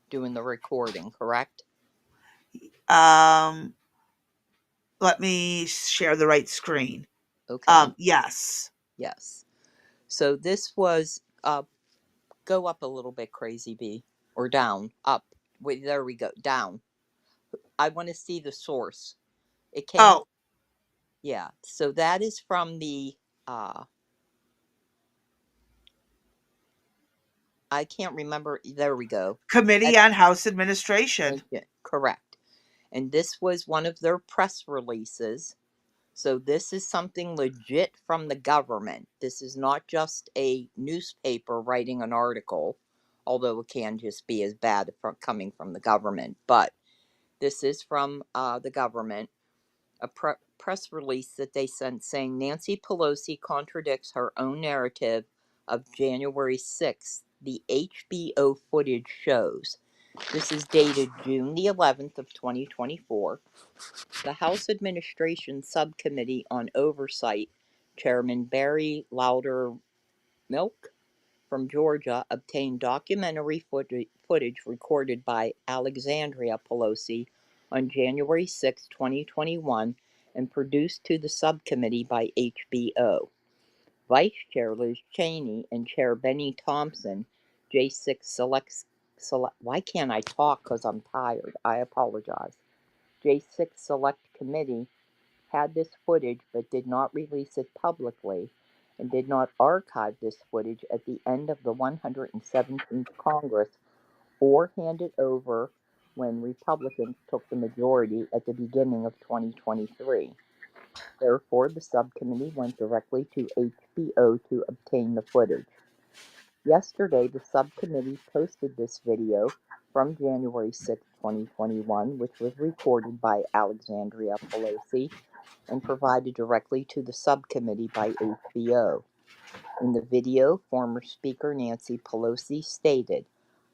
doing the recording, correct? Um, let me share the right screen. Okay. Yes. Yes. So this was go up a little bit, Crazy Bee, or down, up. Wait, there we go, down. I want to see the source. It came, Oh, yeah. So that is from the I can't remember. There we go. Committee That's on House Administration. correct. And this was one of their press releases. So this is something legit from the government. This is not just a newspaper writing an article, although it can just be as bad from coming from the government. But this is from the government, a press release that they sent saying Nancy Pelosi contradicts her own narrative of January 6th, the HBO footage shows. This is dated June the 11th of 2024. The House Administration Subcommittee on Oversight, Chairman Barry Loudermilk from Georgia, obtained documentary footage recorded by Alexandria Pelosi on January 6, 2021, and produced to the subcommittee by HBO. Vice Chair Liz Cheney and Chair Benny Thompson, J6 why can't I talk because I'm tired? I apologize. J6 Select Committee had this footage but did not release it publicly and did not archive this footage at the end of the 117th Congress or hand it over when Republicans took the majority at the beginning of 2023. Therefore, the subcommittee went directly to HBO to obtain the footage. Yesterday, the subcommittee posted this video from January 6, 2021, which was recorded by Alexandria Pelosi and provided directly to the subcommittee by HBO. In the video, former Speaker Nancy Pelosi stated,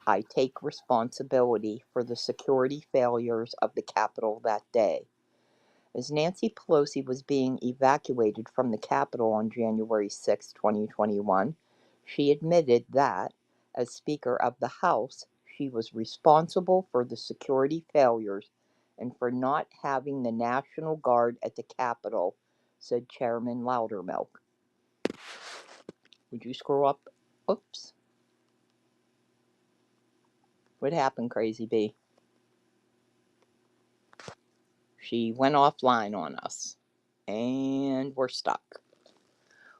"I take responsibility for the security failures of the Capitol that day." As Nancy Pelosi was being evacuated from the Capitol on January 6, 2021, she admitted that, as Speaker of the House, she was responsible for the security failures and for not having the National Guard at the Capitol, said Chairman Loudermilk. Would you scroll up? Oops. What happened, Crazy Bee? She went offline on us. And we're stuck.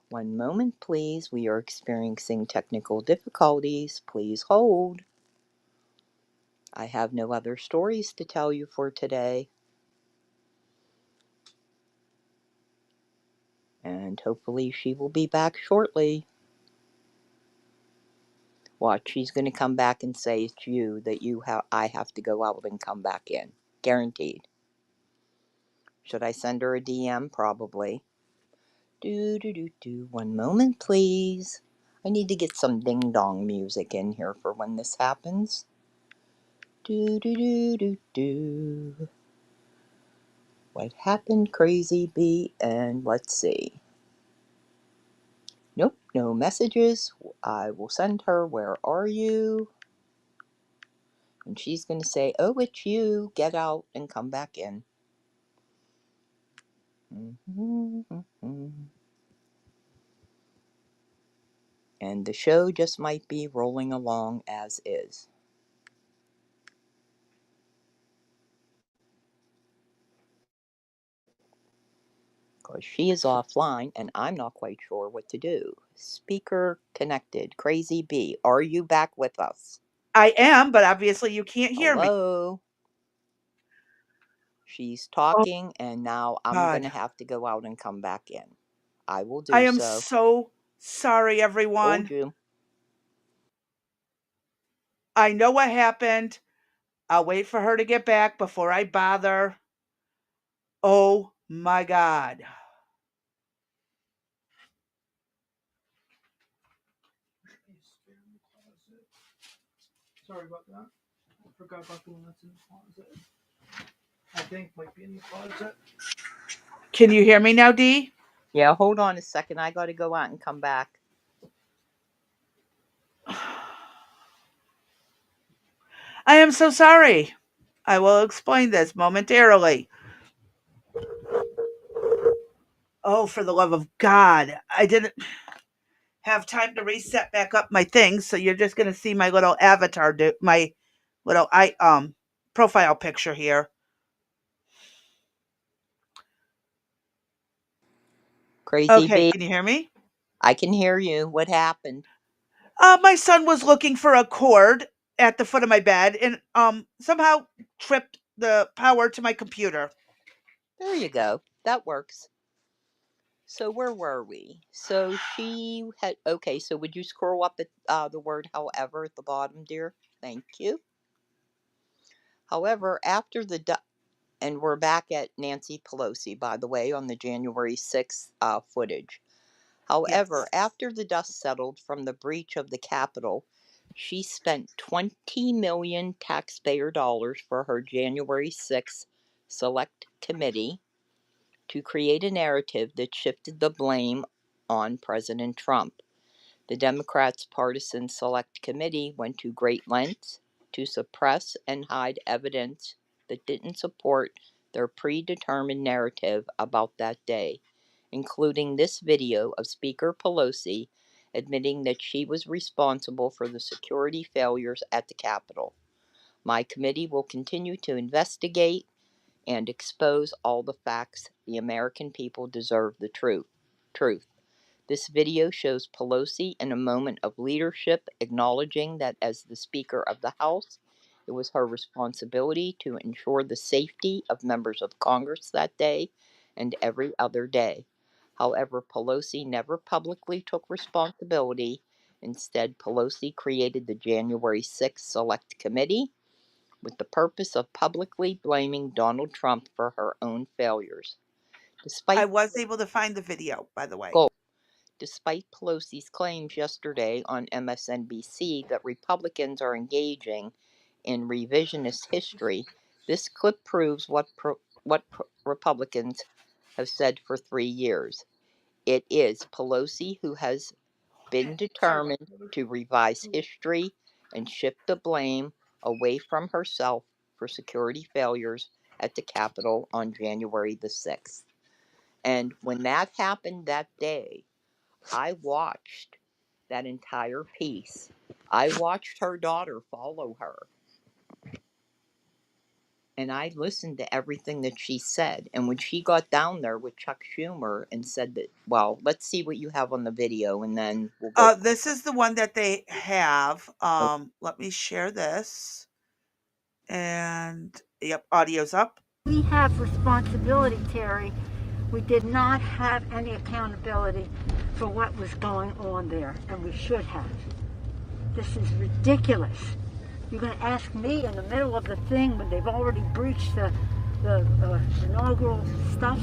One moment, please. We are experiencing technical difficulties. Please hold. I have no other stories to tell you for today. And hopefully she will be back shortly. Watch, she's going to come back and say it's you that I have to go out and come back in. Guaranteed. Should I send her a DM? Probably. One moment, please. I need to get some ding dong music in here for when this happens. What happened, Crazy Bee? And let's see. Nope, no messages. I will send her. Where are you? And she's going to say, oh, it's you. Get out and come back in. And the show just might be rolling along as is. Because she is offline and I'm not quite sure what to do. Speaker connected. Crazy Bee, are you back with us? I am, but obviously you can't hear me. Hello? She's Oh, talking, and now I'm going to God. have to go out and come back in. I will I do am so. so sorry, Told everyone. you. I know what happened. I'll wait for her to get back before I bother. Oh, my God. Sorry about that. I forgot about the one that's in the closet. I think might be in the closet. Can you hear me now, Dee? Yeah, hold on a second. I got to go out and come back. I am so sorry. I will explain this momentarily. Oh, for the love of God. I didn't have time to reset back up my things, so you're just going to see my little avatar, my little profile picture here. Crazy Okay, Bee, can you hear me? I can hear you. What happened? My son was looking for a cord at the foot of my bed and somehow tripped the power to my computer. There you go. That works. So where were we? So she had, okay, so would you scroll up at the word however at the bottom, dear? Thank you. However, after and we're back at Nancy Pelosi, by the way, on the January 6th footage. However, Yes. after the dust settled from the breach of the Capitol, she spent 20 million taxpayer dollars for her January 6th select committee to create a narrative that shifted the blame on President Trump. The Democrats' partisan select committee went to great lengths to suppress and hide evidence that didn't support their predetermined narrative about that day, including this video of Speaker Pelosi admitting that she was responsible for the security failures at the Capitol. My committee will continue to investigate and expose all the facts. The American people deserve the truth. This video shows Pelosi in a moment of leadership, acknowledging that as the Speaker of the House, it was her responsibility to ensure the safety of members of Congress that day and every other day. However, Pelosi never publicly took responsibility. Instead, Pelosi created the January 6th Select Committee with the purpose of publicly blaming Donald Trump for her own failures. I Despite was able to find the video, by the way. Despite Pelosi's claims yesterday on MSNBC that Republicans are engaging in revisionist history, this clip proves what Republicans have said for 3 years. It is Pelosi who has been Okay, sorry about determined that. to revise history and shift the blame away from herself for security failures at the Capitol on January the 6th. And when that happened that day, I watched that entire piece. I watched her daughter follow her. And I listened to everything that she said. And when she got down there with Chuck Schumer and said that, well, let's see what you have on the video and then we'll go. This is the one that they have. Oh, Let me share this. And yep, audio's up. We have responsibility, Terry. We did not have any accountability for what was going on there, and we should have. This is ridiculous. You're going to ask me in the middle of the thing when they've already breached the inaugural stuff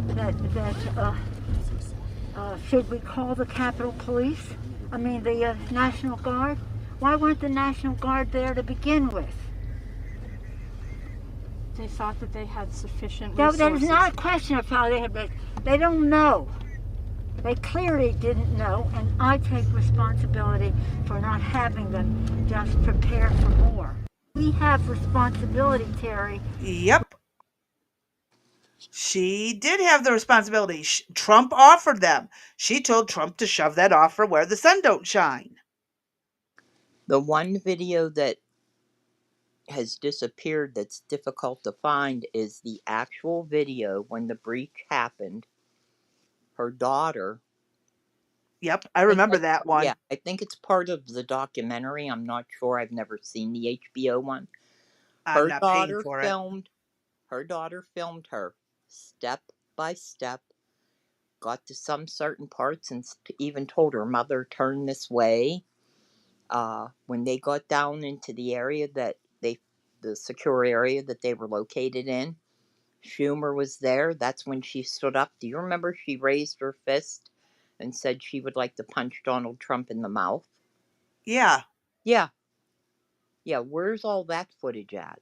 that should we call the Capitol Police? I mean the National Guard? Why weren't the National Guard there to begin with? They thought that they had sufficient That resources. is not a question of how they had been. They don't know. They clearly didn't know, and I take responsibility for not having them just prepare for more. We have responsibility, Terry. Yep. She did have the responsibility. Trump offered them. She told Trump to shove that offer where the sun don't shine. The one video that has disappeared that's difficult to find is the actual video when the breach happened. Her daughter. Yep, I remember that one. Yeah, I think it's part of the documentary. I'm not sure. I've never seen the HBO one. I'm not paying for it. Her daughter filmed her step by step, got to some certain parts, and even told her mother, turn this way. When they got down into the area the secure area that they were located in, Schumer was there. That's when she stood up. Do you remember she raised her fist and said she would like to punch Donald Trump in the mouth? Yeah. Yeah. Yeah, where's all that footage at?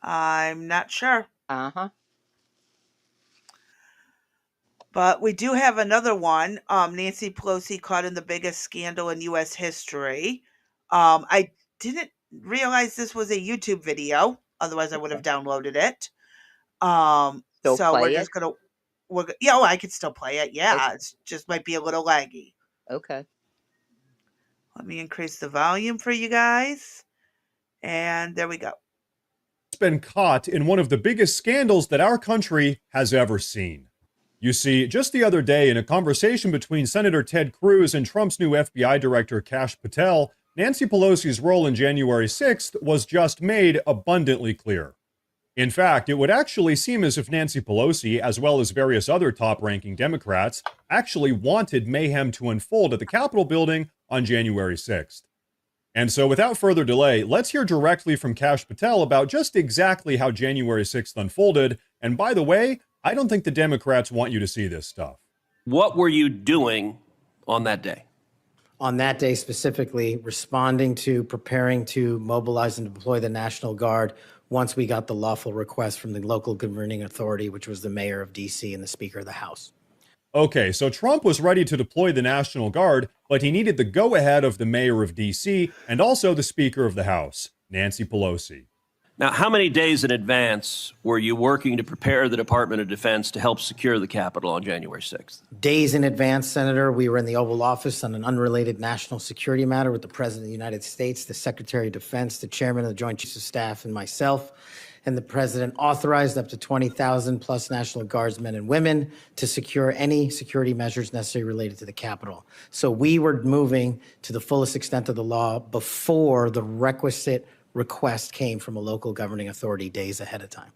I'm not sure. Uh-huh. But we do have another one. Nancy Pelosi caught in the biggest scandal in U.S. history. I didn't realize this was a YouTube video. Otherwise, I would have downloaded it. Still So we're play just it? gonna. I could still play it. Yeah, it just might be a little laggy. Okay. Let me increase the volume for you guys. And there we go. Been caught in one of the biggest scandals that our country has ever seen. You see, just the other day, in a conversation between Senator Ted Cruz and Trump's new FBI director, Kash Patel, Nancy Pelosi's role in January 6th was just made abundantly clear. In fact, it would actually seem as if Nancy Pelosi, as well as various other top-ranking Democrats, actually wanted mayhem to unfold at the Capitol building on January 6th. And so without further delay, let's hear directly from Kash Patel about just exactly how January 6th unfolded. And by the way, I don't think the Democrats want you to see this stuff. What were you doing on that day? On that day specifically, responding to preparing to mobilize and deploy the National Guard once we got the lawful request from the local governing authority, which was the mayor of D.C. and the Speaker of the House. Okay, so Trump was ready to deploy the National Guard, but he needed the go-ahead of the mayor of D.C. and also the Speaker of the House, Nancy Pelosi. Now, how many days in advance were you working to prepare the Department of Defense to help secure the Capitol on January 6th? Days in advance, Senator, we were in the Oval Office on an unrelated national security matter with the President of the United States, the Secretary of Defense, the Chairman of the Joint Chiefs of Staff, and myself. And the President authorized up to 20,000 plus National Guardsmen and women to secure any security measures necessary related to the Capitol. So we were moving to the fullest extent of the law before the requisite request came from a local governing authority days ahead of time.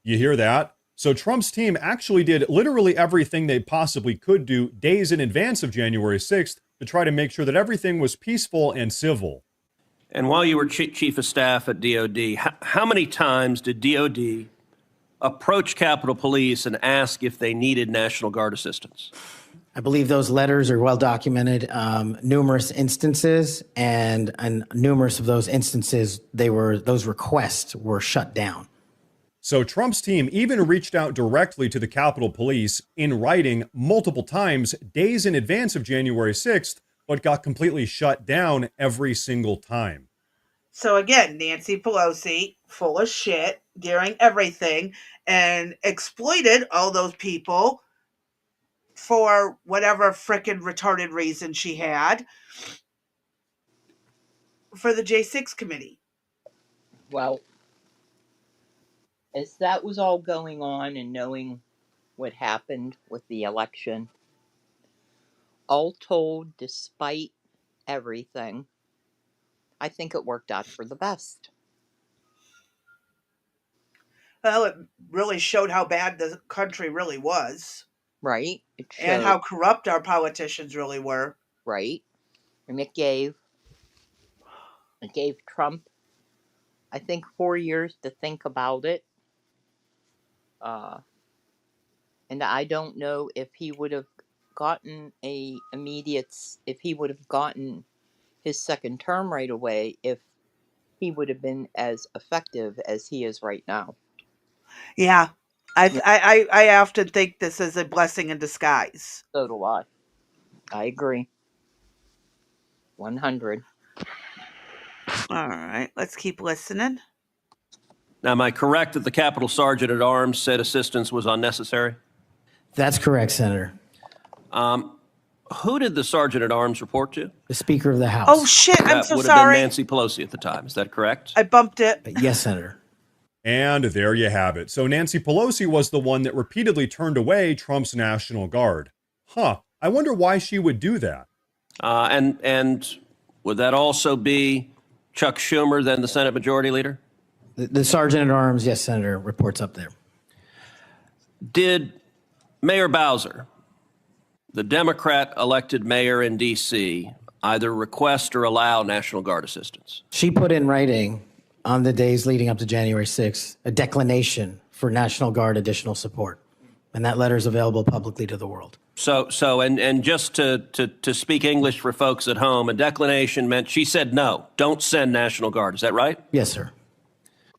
You hear that? So Trump's team actually did literally everything they possibly could do days in advance of January 6th to try to make sure that everything was peaceful and civil. And while you were Chief of Staff at DOD, how many times did DOD approach Capitol Police and ask if they needed National Guard assistance? I believe those letters are well documented, numerous instances, and numerous of those instances, those requests were shut down. So Trump's team even reached out directly to the Capitol Police in writing multiple times days in advance of January 6th, but got completely shut down every single time. So again, Nancy Pelosi, full of shit during everything, and exploited all those people for whatever frickin' retarded reason she had for the J6 committee. Well, as that was all going on and knowing what happened with the election, all told, despite everything, I think it worked out for the best. Well, it really showed how bad the country really was. Right? It showed. And how corrupt our politicians really were. Right? And it gave Trump, I think, 4 years to think about it. And I don't know if he would have gotten if he would have gotten his second term right away, if he would have been as effective as he is right now. Yeah. I often think this is a blessing in disguise. So do I. I agree. 100. All right, let's keep listening. Now, am I correct that the Capitol Sergeant at Arms said assistance was unnecessary? That's correct, Senator. Who did the Sergeant at Arms report to? The Speaker of the House. Oh, shit, I'm That so would have been sorry. Nancy Pelosi at the time. Is that correct? I bumped it. Yes, Senator. And there you have it. So Nancy Pelosi was the one that repeatedly turned away Trump's National Guard. Huh. I wonder why she would do that. And would that also be Chuck Schumer, then the Senate Majority Leader? The Sergeant at Arms, yes, Senator, reports up there. Did Mayor Bowser, the Democrat elected mayor in D.C., either request or allow National Guard assistance? She put in writing on the days leading up to January 6th a declination for National Guard additional support. And that letter is available publicly to the world. So, and just to speak English for folks at home, a declination meant she said no, don't send National Guard. Is that right? Yes, sir.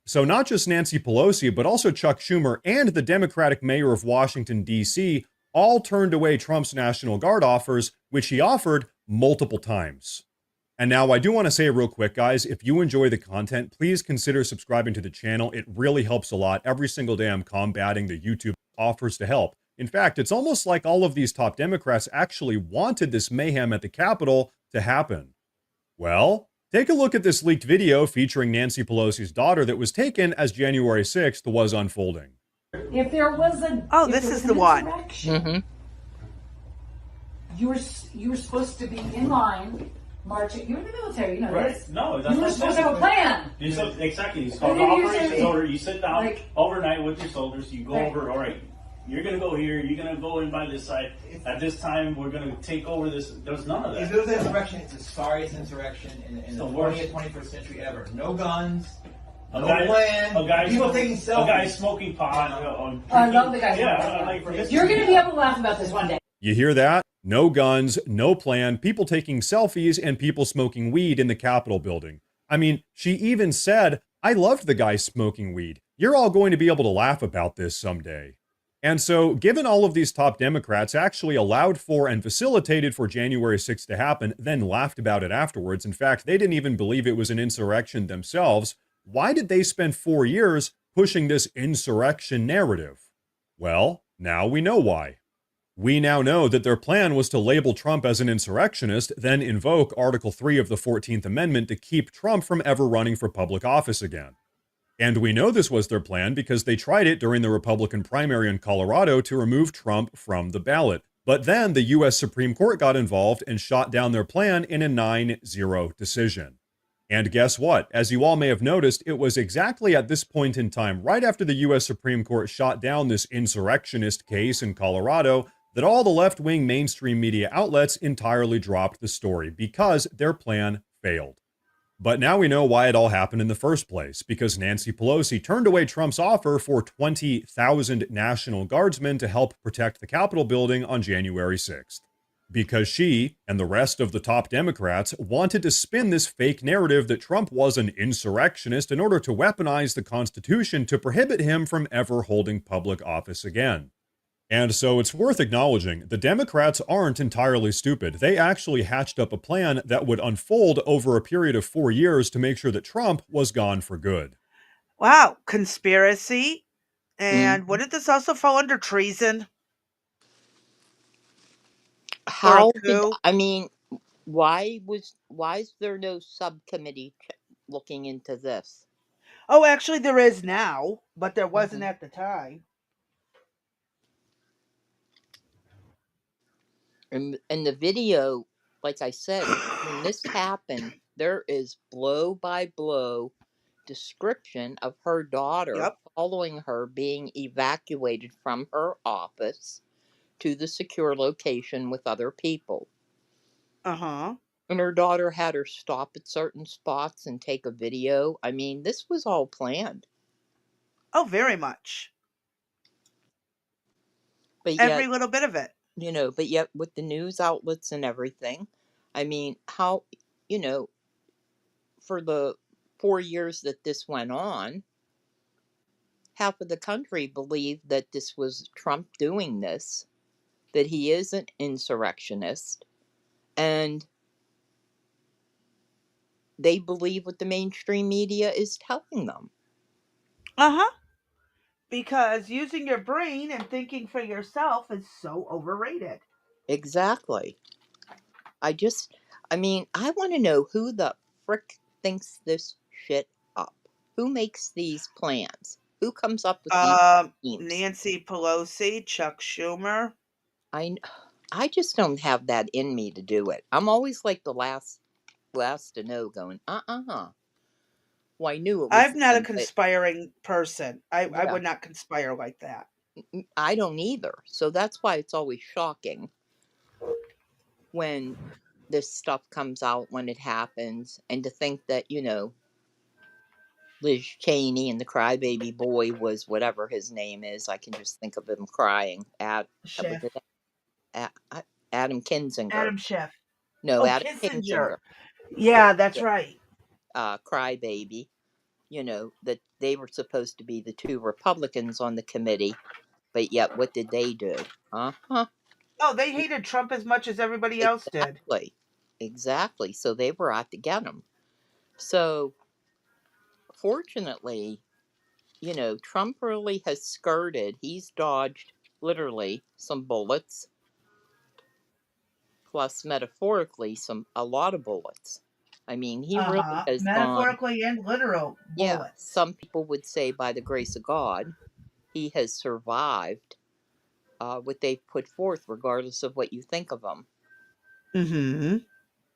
So not just Nancy Pelosi, but also Chuck Schumer and the Democratic mayor of Washington, D.C., all turned away Trump's National Guard offers, which he offered multiple times. And now I do want to say real quick, guys, if you enjoy the content, please consider subscribing to the channel. It really helps a lot. Every single day I'm combating the YouTube offers to help. In fact, it's almost like all of these top Democrats actually wanted this mayhem at the Capitol to happen. Well, take a look at this leaked video featuring Nancy Pelosi's daughter that was taken as January 6th was unfolding. If there was a This is the one. Mm-hmm. You were supposed to be in line marching. You're in the military, you know this. No, that's you were supposed to have a plan. Exactly. It's called operations order. You sit down overnight with your soldiers. You go over. All right, you're gonna go here. You're gonna go in by this side. At this time, we're gonna take over this. There's none of that. If it was an insurrection, it's the sorriest insurrection in the 20th, 21st century ever. No guns. No plan. People taking selfies. A guy smoking pot. I love the guy. You're going to be able to laugh about this one day. You hear that? No guns, no plan, people taking selfies, and people smoking weed in the Capitol building. I mean, she even said, I loved the guy smoking weed. You're all going to be able to laugh about this someday. And so, given all of these top Democrats actually allowed for and facilitated for January 6th to happen, then laughed about it afterwards, in fact, they didn't even believe it was an insurrection themselves, why did they spend 4 years pushing this insurrection narrative? Well, now we know why. We now know that their plan was to label Trump as an insurrectionist, then invoke Article 3 of the 14th Amendment to keep Trump from ever running for public office again. And we know this was their plan because they tried it during the Republican primary in Colorado to remove Trump from the ballot. But then the U.S. Supreme Court got involved and shot down their plan in a 9-0 decision. And guess what? As you all may have noticed, it was exactly at this point in time, right after the U.S. Supreme Court shot down this insurrectionist case in Colorado, that all the left-wing mainstream media outlets entirely dropped the story because their plan failed. But now we know why it all happened in the first place, because Nancy Pelosi turned away Trump's offer for 20,000 National Guardsmen to help protect the Capitol building on January 6th. Because she and the rest of the top Democrats wanted to spin this fake narrative that Trump was an insurrectionist in order to weaponize the Constitution to prohibit him from ever holding public office again. And so it's worth acknowledging, the Democrats aren't entirely stupid. They actually hatched up a plan that would unfold over a period of 4 years to make sure that Trump was gone for good. Wow, conspiracy. And wouldn't this also fall under treason? How did, I mean, why is there no subcommittee looking into this? Oh, actually there is now, but there wasn't at the time. In the video, like I said, when this happened, there is blow-by-blow description of her daughter following her being evacuated from her office to the secure location with other people. Uh-huh. And her daughter had her stop at certain spots and take a video. I mean, this was all planned. Oh, very much. But yet, every little bit of it. You know, but yet with the news outlets and everything, I mean, how, you know, for the 4 years that this went on, half of the country believed that this was Trump doing this, that he is an insurrectionist, and they believe what the mainstream media is telling them. Because using your brain and thinking for yourself is so overrated. Exactly. I want to know who the frick thinks this shit up. Who makes these plans? Who comes up with these schemes? Nancy Pelosi, Chuck Schumer. I just don't have that in me to do it. I'm always like the last to know, going, Well, I knew it was I'm not a them, but conspiring person. I yeah, would not conspire like that. I don't either. So that's why it's always shocking when this stuff comes out, when it happens, and to think that, Liz Cheney and the crybaby boy was whatever his name is. I can just think of him crying. Schiff. Adam Kinzinger. Adam Schiff. No, Adam Kissinger. Yeah, that's right. Crybaby. That they were supposed to be the two Republicans on the committee, but yet what did they do? Oh, they hated Trump as much as everybody else did. Exactly. So they were out to get him. So, fortunately, Trump really has skirted. He's dodged literally some bullets, plus metaphorically a lot of bullets. I mean, he really has metaphorically and literal bullets. Yeah, some people would say by the grace of God, he has survived what they've put forth, regardless of what you think of him. Mm-hmm.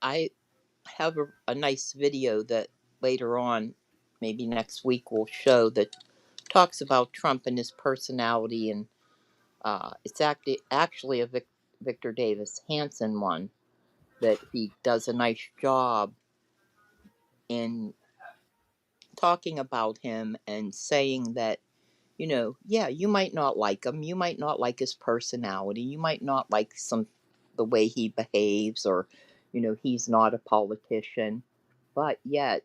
I have a nice video that later on, maybe next week, will show that talks about Trump and his personality, and it's actually a Victor Davis Hanson one that he does a nice job in talking about him and saying that, yeah, you might not like him, you might not like his personality, you might not like the way he behaves, or he's not a politician, but yet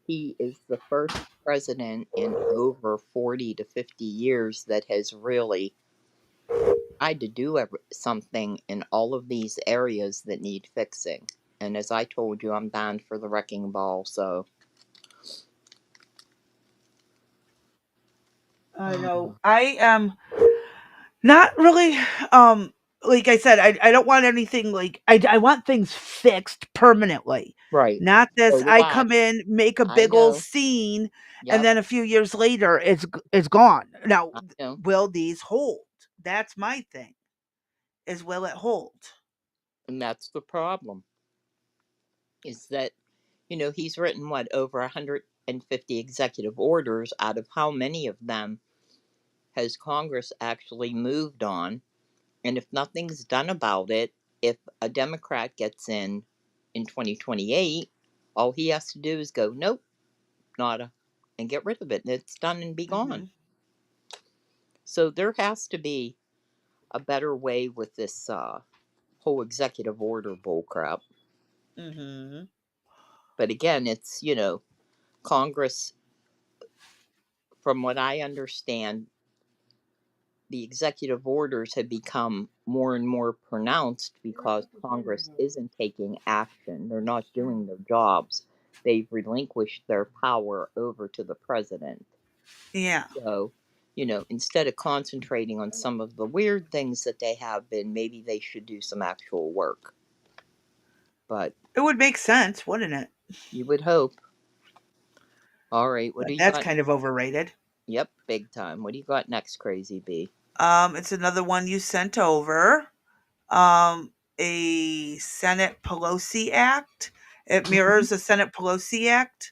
he is the first president in over 40 to 50 years that has really tried to do something in all of these areas that need fixing. And as I told you, I'm bound for the wrecking ball, so. I know. I am not really, like I said, I don't want anything like, I want things fixed permanently. Right. Not this, So do I come in, make a big old scene, and then a few years later, it's gone. Now, will these hold? That's my thing, is will it hold? And that's the problem, is that, he's written, over 150 executive orders, out of how many of them has Congress actually moved on? And if nothing's done about it, if a Democrat gets in 2028, all he has to do is go, nope, nada, and get rid of it. And it's done and be gone. So there has to be a better way with this whole executive order bullcrap. But again, it's, Congress, from what I understand, the executive orders have become more and more pronounced because Congress isn't taking action. They're not doing their jobs. They've relinquished their power over to the president. Yeah. So, instead of concentrating on some of the weird things that they have been, maybe they should do some actual work. But it would make sense, wouldn't it? You would hope. All right, what do you got? That's kind of overrated. Yep, big time. What do you got next, Crazy B? It's another one you sent over. A Senate Pelosi Act. It mirrors the Senate Pelosi Act.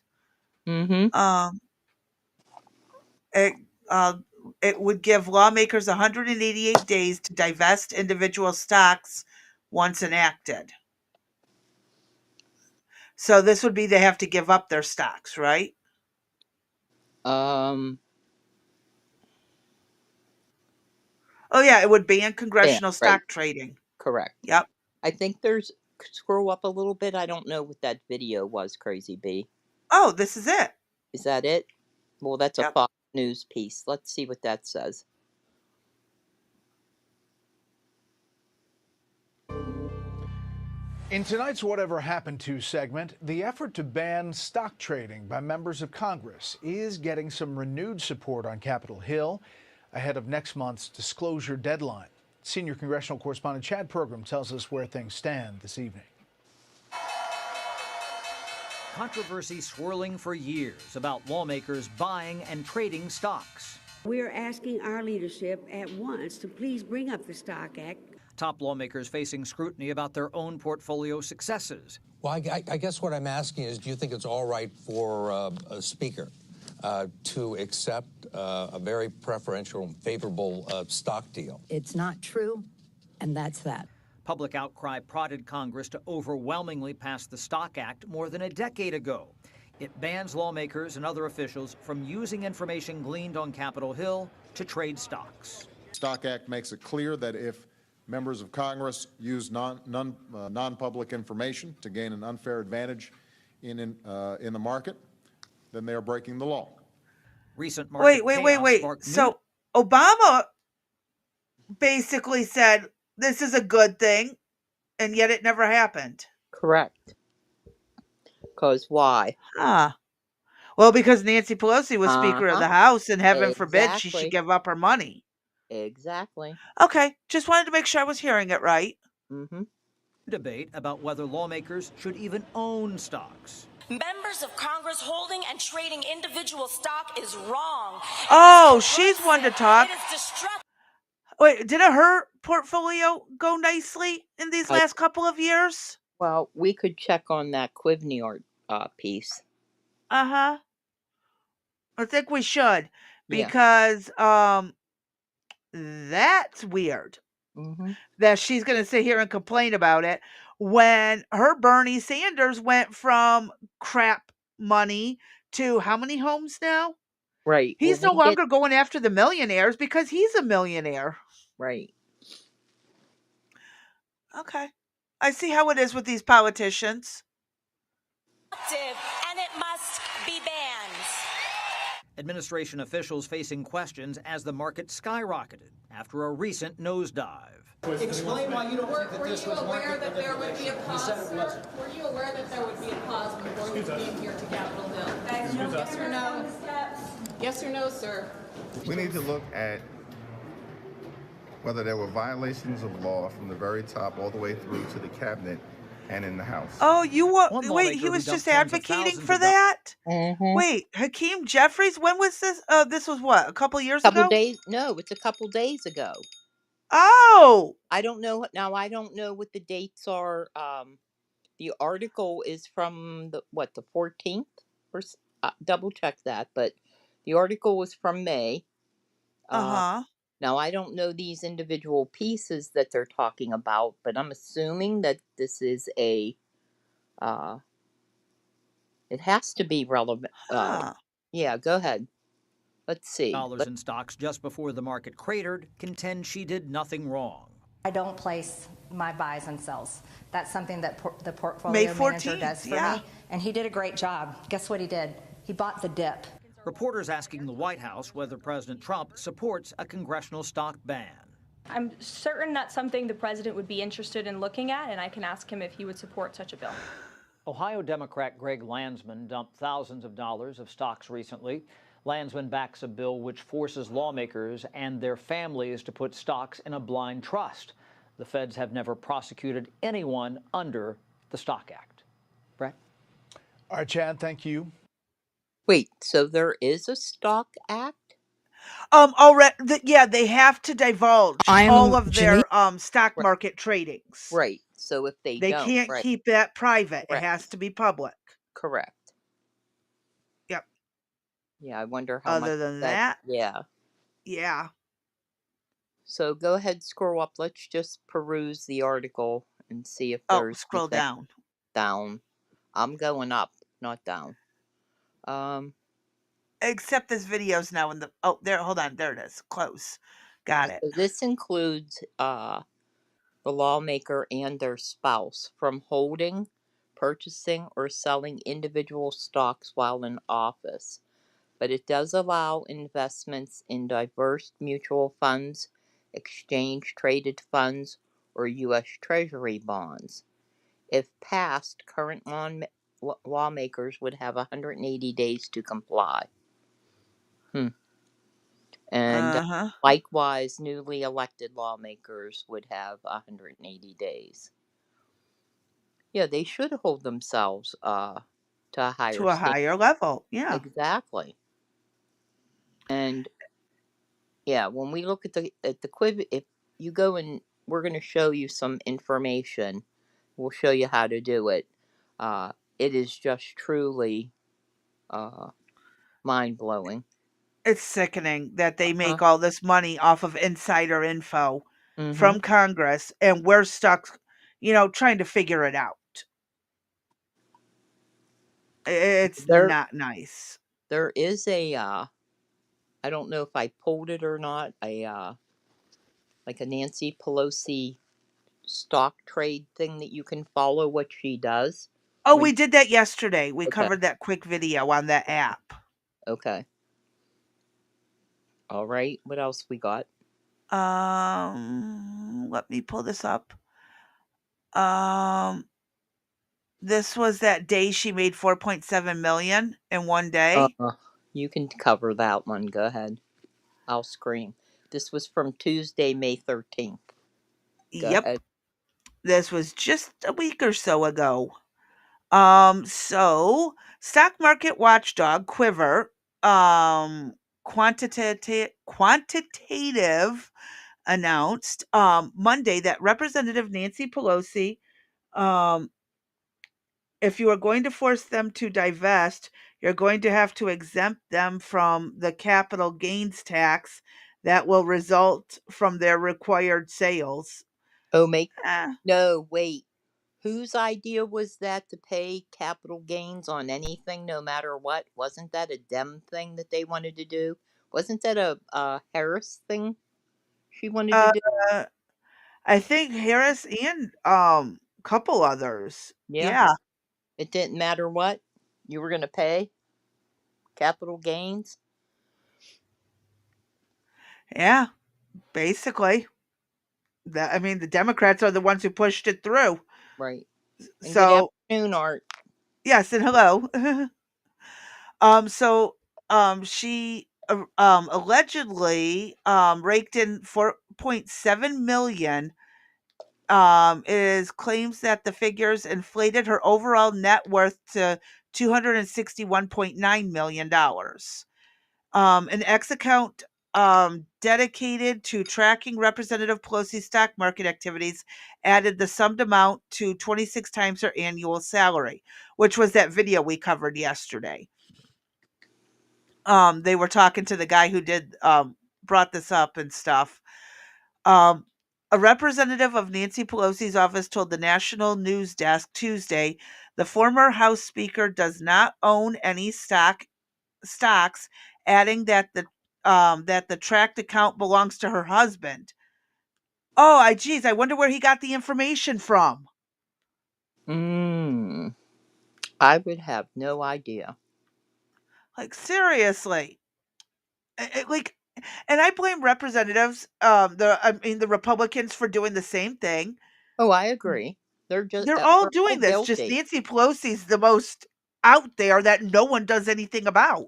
It would give lawmakers 188 days to divest individual stocks once enacted. So this would be they have to give up their stocks, right? Oh yeah, it would ban congressional stock trading. Correct. Yep. I think scroll up a little bit. I don't know what that video was, Crazy B. Oh, this is it. Is that it? Well, that's a Fox News piece. Let's see what that says. In tonight's Whatever Happened To segment, the effort to ban stock trading by members of Congress is getting some renewed support on Capitol Hill ahead of next month's disclosure deadline. Senior congressional correspondent Chad Program tells us where things stand this evening. Controversy swirling for years about lawmakers buying and trading stocks. We're asking our leadership at once to please bring up the Stock Act. Top lawmakers facing scrutiny about their own portfolio successes. Well, I guess what I'm asking is, do you think it's all right for a speaker to accept a very preferential and favorable stock deal? It's not true, and that's that. Public outcry prodded Congress to overwhelmingly pass the Stock Act more than a decade ago. It bans lawmakers and other officials from using information gleaned on Capitol Hill to trade stocks. Stock Act makes it clear that if members of Congress use non-public information to gain an unfair advantage in the market, then they are breaking the law. Recent market wait. So Obama basically said this is a good thing, and yet it never happened. Correct. Because why? Well, because Nancy Pelosi was Speaker of the House, and heaven forbid she should give up her money. Exactly. Okay, just wanted to make sure I was hearing it right. Debate about whether lawmakers should even own stocks. Members of Congress holding and trading individual stock is wrong. Oh, she's one to talk. It is destructive. Wait, did her portfolio go nicely in these last couple of years? Well, we could check on that Quivnior piece. I think we should, because that's weird that she's going to sit here and complain about it when her Bernie Sanders went from crap money to how many homes now? Right. He's no longer going after the millionaires because he's a millionaire. Right. Okay. I see how it is with these politicians. And it must be banned. Administration officials facing questions as the market skyrocketed after a recent nosedive. Explain why you don't think that this was aware that there would be a pause, sir? Were you aware that there would be a pause before you came here to Capitol Hill? Yes or no? Yes or no, sir? We need to look at whether there were violations of law from the very top all the way through to the cabinet and in the House. Oh, wait, he was just advocating for that? Wait, Hakeem Jeffries, when was this? This was what, a couple years ago? No, it's a couple days ago. Oh! I don't know. Now, I don't know what the dates are. The article is from the 14th? Or, double check that, but the article was from May. Now, I don't know these individual pieces that they're talking about, but I'm assuming that this is it has to be relevant. Yeah, go ahead. Let's see. Dollars in stocks just before the market cratered contend she did nothing wrong. I don't place my buys and sells. That's something that the portfolio manager does for me, and he did a great job. Guess what he did? He bought the dip. Reporters asking the White House whether President Trump supports a congressional stock ban. I'm certain that's something the president would be interested in looking at, and I can ask him if he would support such a bill. Ohio Democrat Greg Landsman dumped thousands of dollars of stocks recently. Landsman backs a bill which forces lawmakers and their families to put stocks in a blind trust. The feds have never prosecuted anyone under the Stock Act. Brett? All right, Chad, thank you. Wait, so there is a Stock Act? Already, they have to divulge all of their stock market tradings. Right. So if they don't, can't keep that private. Correct. It has to be public. Correct. Yep. Yeah, I wonder how Other than that, yeah. Yeah. So go ahead, scroll up. Let's just peruse the article and see if there's scroll down. Down. I'm going up, not down. Except this video's now in the there. Hold on, there it is. Close. Got it. So this includes the lawmaker and their spouse from holding, purchasing, or selling individual stocks while in office. But it does allow investments in diverse mutual funds, exchange-traded funds, or U.S. Treasury bonds. If passed, current lawmakers would have 180 days to comply. And likewise, newly elected lawmakers would have 180 days. Yeah, they should hold themselves to a higher level. Yeah. Exactly. And yeah, when we look at the quiz, if you go and we're going to show you some information, we'll show you how to do it. It is just truly mind blowing. It's sickening that they make all this money off of insider info from Congress, and we're stuck, trying to figure it out. It's not nice. There is a, I don't know if I pulled it or not, like a Nancy Pelosi stock trade thing that you can follow what she does. Oh, we did that yesterday. We covered that quick video on that app. Okay. All right. What else we got? Let me pull this up. This was that day she made 4.7 million in one day. You can cover that one. Go ahead. I'll scream. This was from Tuesday, May 13th. Go ahead. This was just a week or so ago. So stock market watchdog Quiver, quantitative announced Monday that Representative Nancy Pelosi, if you are going to force them to divest, you're going to have to exempt them from the capital gains tax that will result from their required sales. No, wait. Whose idea was that to pay capital gains on anything, no matter what? Wasn't that a Dem thing that they wanted to do? Wasn't that a Harris thing she wanted to do? I think Harris and couple others. Yeah. It didn't matter what you were going to pay capital gains. Yeah, basically. The Democrats are the ones who pushed it through. Right. And So, good afternoon, Art. Yes, and hello. She allegedly raked in 4.7 million. Is claims that the figures inflated her overall net worth to $261.9 million. An X account dedicated to tracking Representative Pelosi's stock market activities added the summed amount to 26 times her annual salary, which was that video we covered yesterday. They were talking to the guy who brought this up and stuff. A representative of Nancy Pelosi's office told the National News Desk Tuesday the former House Speaker does not own any stocks, adding that the tracked account belongs to her husband. Oh, I wonder where he got the information from. I would have no idea. Like, seriously. And I blame representatives, the Republicans for doing the same thing. Oh, I agree. They're all doing this. Guilty. Just Nancy Pelosi's the most out there that no one does anything about.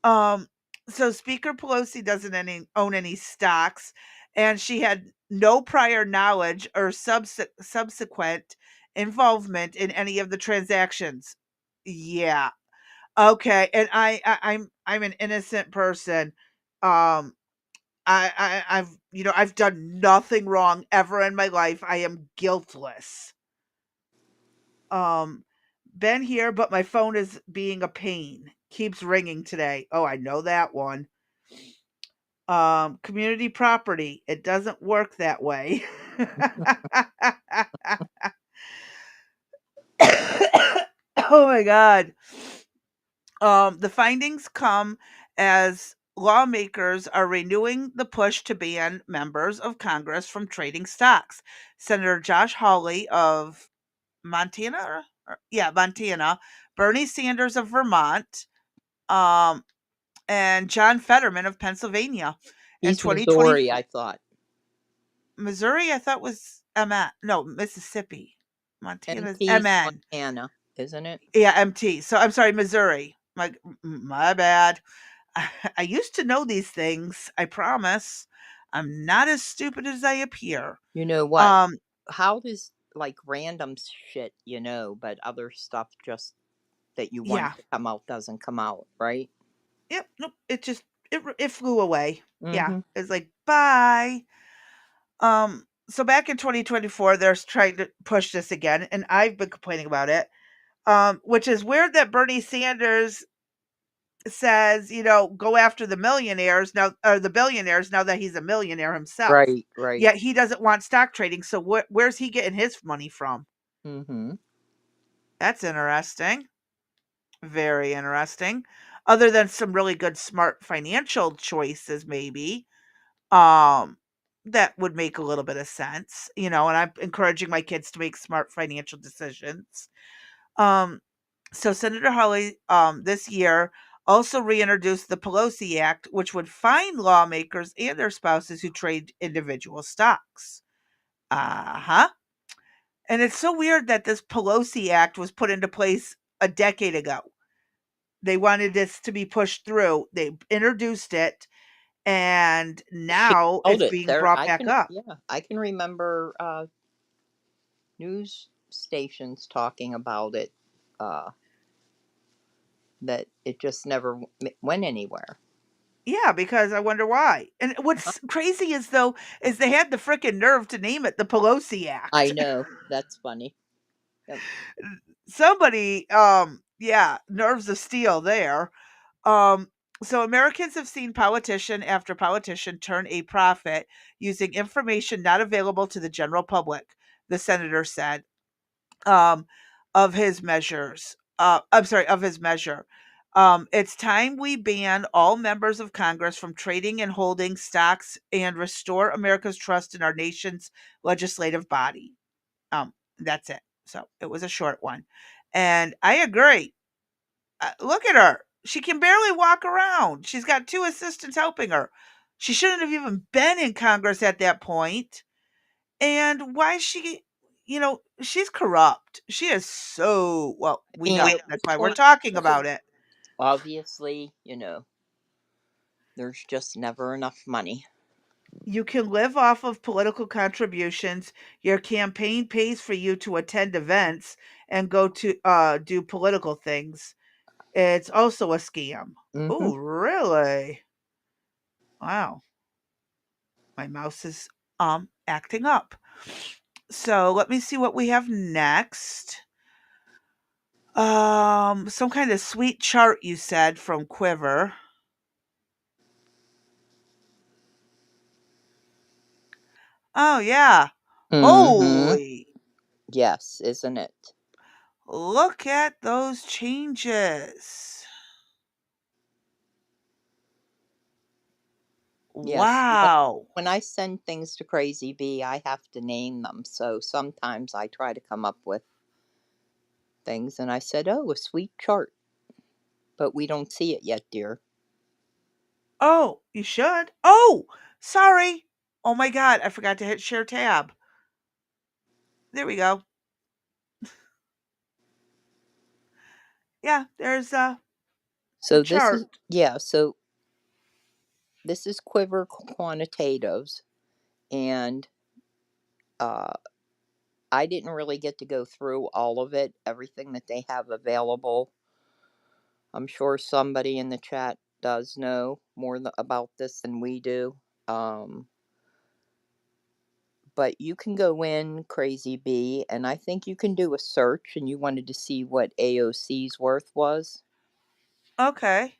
So Speaker Pelosi doesn't own any stocks, and she had no prior knowledge or subsequent involvement in any of the transactions. Yeah. Okay. And I'm an innocent person. I've done nothing wrong ever in my life. I am guiltless. Been here, but my phone is being a pain. Keeps ringing today. Oh, I know that one. Community property. It doesn't work that way. Oh my God. The findings come as lawmakers are renewing the push to ban members of Congress from trading stocks. Senator Josh Hawley of Montana, Bernie Sanders of Vermont, and John Fetterman of Pennsylvania. He's in 2020, Missouri, I thought. Missouri, I thought was Mississippi. Montana's MT's MN. Montana, isn't it? Yeah, MT. So I'm sorry, Missouri. My bad. I used to know these things. I promise. I'm not as stupid as I appear. You know what? How does like random shit, but other stuff just that you want Yeah. to come out doesn't come out, right? Yep. Nope. It just it flew away. Yeah. Mm-hmm. It's like bye. So back in 2024, they're trying to push this again, and I've been complaining about it. Which is weird that Bernie Sanders says, go after the millionaires now, or the billionaires now that he's a millionaire himself. Right, right. Yet he doesn't want stock trading. So where's he getting his money from? Mm-hmm. That's interesting. Very interesting. Other than some really good, smart financial choices, maybe, that would make a little bit of sense, and I'm encouraging my kids to make smart financial decisions. So Senator Hawley, this year also reintroduced the PELOSI Act, which would fine lawmakers and their spouses who trade individual stocks. Uh-huh. And it's so weird that this PELOSI Act was put into place a decade ago. They wanted this to be pushed through. They introduced it, and now it's being brought back up. Yeah, I can remember news stations talking about it, that it just never went anywhere. Yeah, because I wonder why. And what's crazy is they had the frickin' nerve to name it the PELOSI Act. I know. That's funny. Yep. Somebody, nerves of steel there. So Americans have seen politician after politician turn a profit using information not available to the general public, the senator said, of his measures. Of his measure. It's time we ban all members of Congress from trading and holding stocks and restore America's trust in our nation's legislative body. That's it. So it was a short one. And I agree. Look at her. She can barely walk around. She's got 2 assistants helping her. She shouldn't have even been in Congress at that point. And why is she, she's corrupt. She is so, well, we know. That's why we're talking about it. Obviously, there's just never enough money. You can live off of political contributions. Your campaign pays for you to attend events and go to do political things. It's also a scam. Mm-hmm. Oh, really? Wow. My mouse is acting up. So let me see what we have next. Some kind of sweet chart, you said, from Quiver. Oh, yeah. Mm-hmm. Holy. Yes, isn't it? Look at those changes. Yes. Wow. When I send things to Crazy Bee, I have to name them. So sometimes I try to come up with things, and I said, "Oh, a sweet chart," but we don't see it yet, dear. Oh, you should. Oh, sorry. Oh my God, I forgot to hit share tab. There we go. Yeah, there's so chart. So this is Quiver Quantitatives, and I didn't really get to go through all of it, everything that they have available. I'm sure somebody in the chat does know more about this than we do. But you can go in, Crazy Bee, and I think you can do a search, and you wanted to see what AOC's worth was. Okay.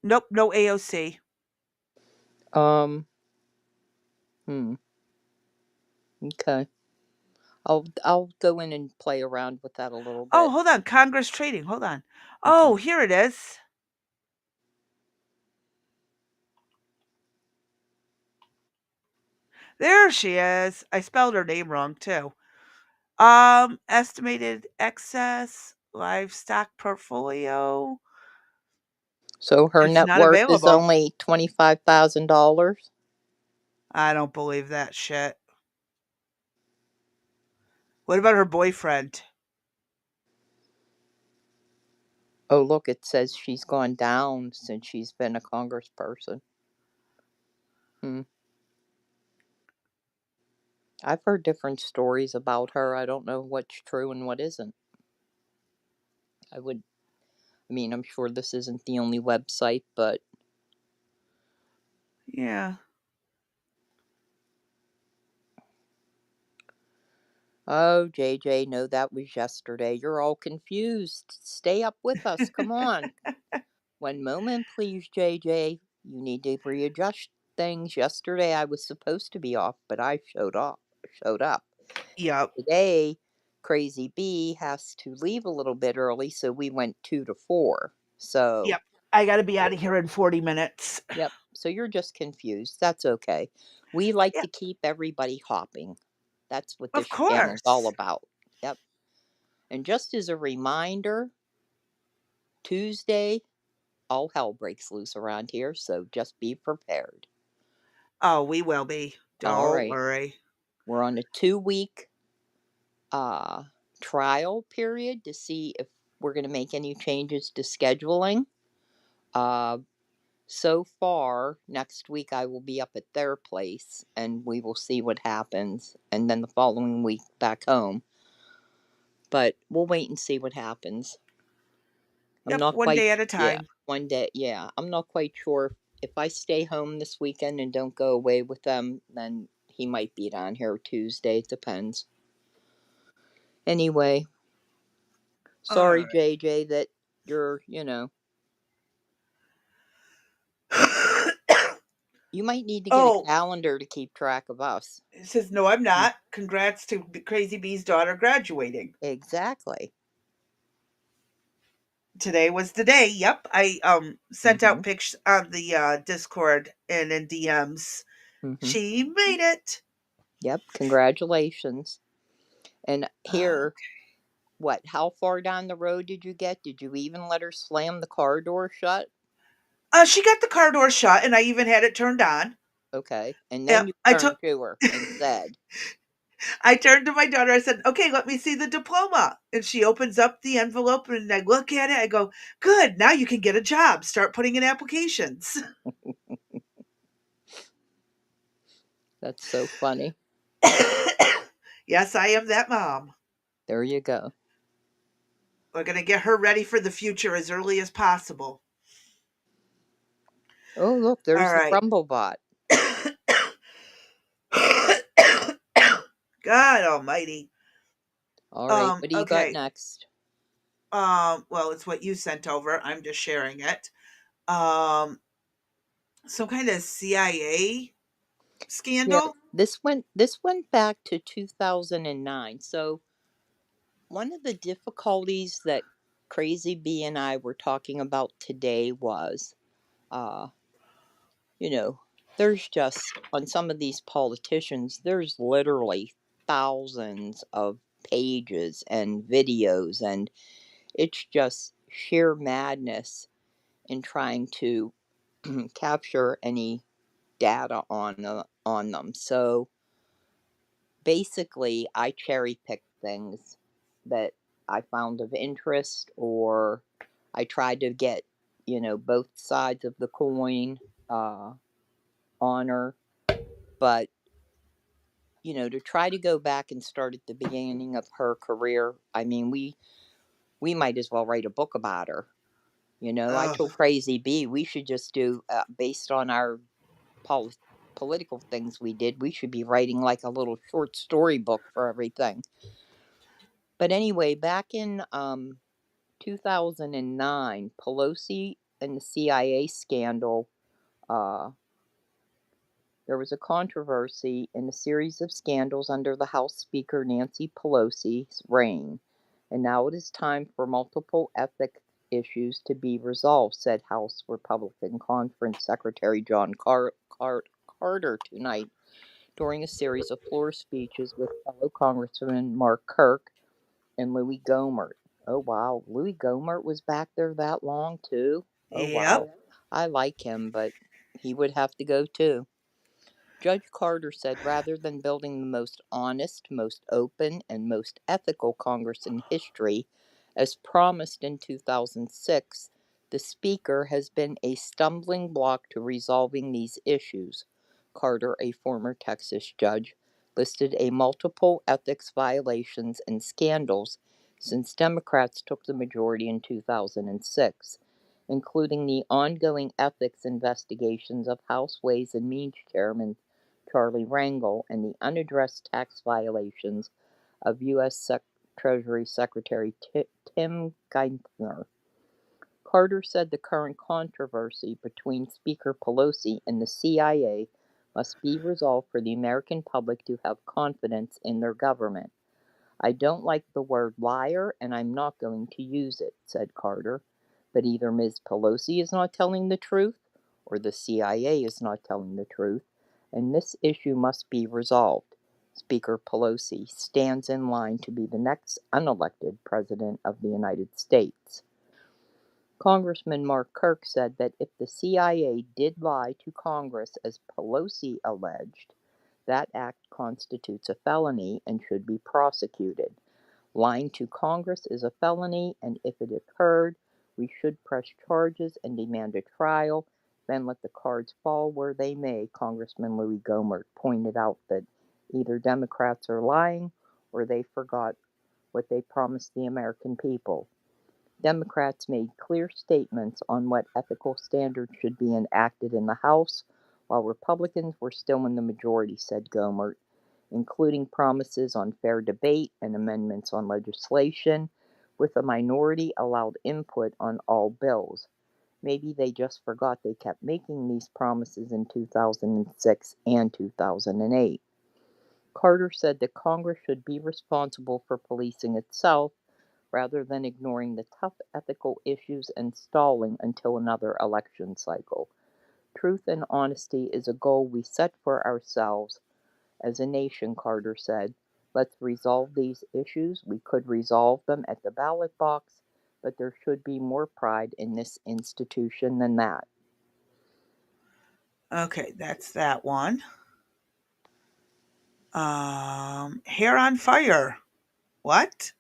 Nope, no AOC. Okay. I'll go in and play around with that a little bit. Oh, hold on. Congress trading. Hold on. Oh, here it is. There she is. I spelled her name wrong too. Estimated excess livestock portfolio. So her It's net not worth is available. only $25,000. I don't believe that shit. What about her boyfriend? Oh, look, it says she's gone down since she's been a congressperson. I've heard different stories about her. I don't know what's true and what isn't. I mean, I'm sure this isn't the only website, but Yeah. oh, JJ, no, that was yesterday. You're all confused. Stay up with us. Come on. One moment, please, JJ. You need to readjust things. Yesterday I was supposed to be off, but I showed up. Yep. Today, Crazy B has to leave a little bit early, so we went 2 to 4. So Yep. I got to be out of here in 40 minutes. Yep. So you're just confused. That's okay. We like Yep. to keep everybody hopping. That's what this Of channel's all course. about. Yep. And just as a reminder, Tuesday, all hell breaks loose around here, so just be prepared. Oh, we will be. All Don't right. worry. We're on a 2-week trial period to see if we're going to make any changes to scheduling. So far, next week I will be up at their place and we will see what happens. And then the following week back home. But we'll wait and see what happens. I'm Yep. not One quite, day at a yeah, time. one day, yeah. I'm not quite sure if I stay home this weekend and don't go away with them, then he might be down here Tuesday. It depends. Anyway, sorry, JJ, that you're, you might need to get a calendar to keep track of us. It says, no, I'm not. Congrats to Crazy B's daughter graduating. Exactly. Today was the day. Yep. I sent out pictures on the Discord and in DMs. She made it. Yep. Congratulations. And here, what, how far down the road did you get? Did you even let her slam the car door shut? She got the car door shut and I even had it turned on. Okay. And then you turned to her and said, I turned to my daughter. I said, okay, let me see the diploma. And she opens up the envelope and I look at it. I go, good. Now you can get a job. Start putting in applications. That's so funny. Yes, I am that mom. There you go. We're going to get her ready for the future as early as possible. Oh, look, there's the Crumble bot. God almighty. All right, what do you got next? Well, it's what you sent over. I'm just sharing it. Some kind of CIA scandal. Yeah, this went back to 2009. So one of the difficulties that Crazy B and I were talking about today was, there's just on some of these politicians, there's literally thousands of pages and videos, and it's just sheer madness in trying to capture any data on them. So basically, I cherry picked things that I found of interest, or I tried to get both sides of the coin on her. But to try to go back and start at the beginning of her career, I mean, we might as well write a book about her. I told Crazy B we should just do based on our political things we did. We should be writing like a little short story book for everything. But anyway, back in 2009, Pelosi and the CIA scandal. There was a controversy in a series of scandals under the House Speaker Nancy Pelosi's reign, and now it is time for multiple ethics issues to be resolved, said House Republican Conference Secretary John Carter tonight during a series of floor speeches with fellow Congressman Mark Kirk and Louis Gohmert. Oh, wow. Louis Gohmert was back there that long, too? Oh, wow. Yep. I like him, but he would have to go, too. Judge Carter said rather than building the most honest, most open, and most ethical Congress in history, as promised in 2006, the Speaker has been a stumbling block to resolving these issues. Carter, a former Texas judge, listed a multiple ethics violations and scandals since Democrats took the majority in 2006, including the ongoing ethics investigations of House Ways and Means Chairman Charlie Rangel and the unaddressed tax violations of U.S. Treasury Secretary Tim Geithner. Carter said the current controversy between Speaker Pelosi and the CIA must be resolved for the American public to have confidence in their government. I don't like the word liar, and I'm not going to use it, said Carter. But either Ms. Pelosi is not telling the truth, or the CIA is not telling the truth, and this issue must be resolved. Speaker Pelosi stands in line to be the next unelected President of the United States. Congressman Mark Kirk said that if the CIA did lie to Congress as Pelosi alleged, that act constitutes a felony and should be prosecuted. Lying to Congress is a felony, and if it occurred, we should press charges and demand a trial, then let the cards fall where they may. Congressman Louis Gohmert pointed out that either Democrats are lying or they forgot what they promised the American people. Democrats made clear statements on what ethical standards should be enacted in the House, while Republicans were still in the majority, said Gohmert, including promises on fair debate and amendments on legislation, with a minority allowed input on all bills. Maybe they just forgot they kept making these promises in 2006 and 2008. Carter said that Congress should be responsible for policing itself rather than ignoring the tough ethical issues and stalling until another election cycle. Truth and honesty is a goal we set for ourselves as a nation, Carter said. Let's resolve these issues. We could resolve them at the ballot box, but there should be more pride in this institution than that. Okay, that's that one. Hair on fire. What?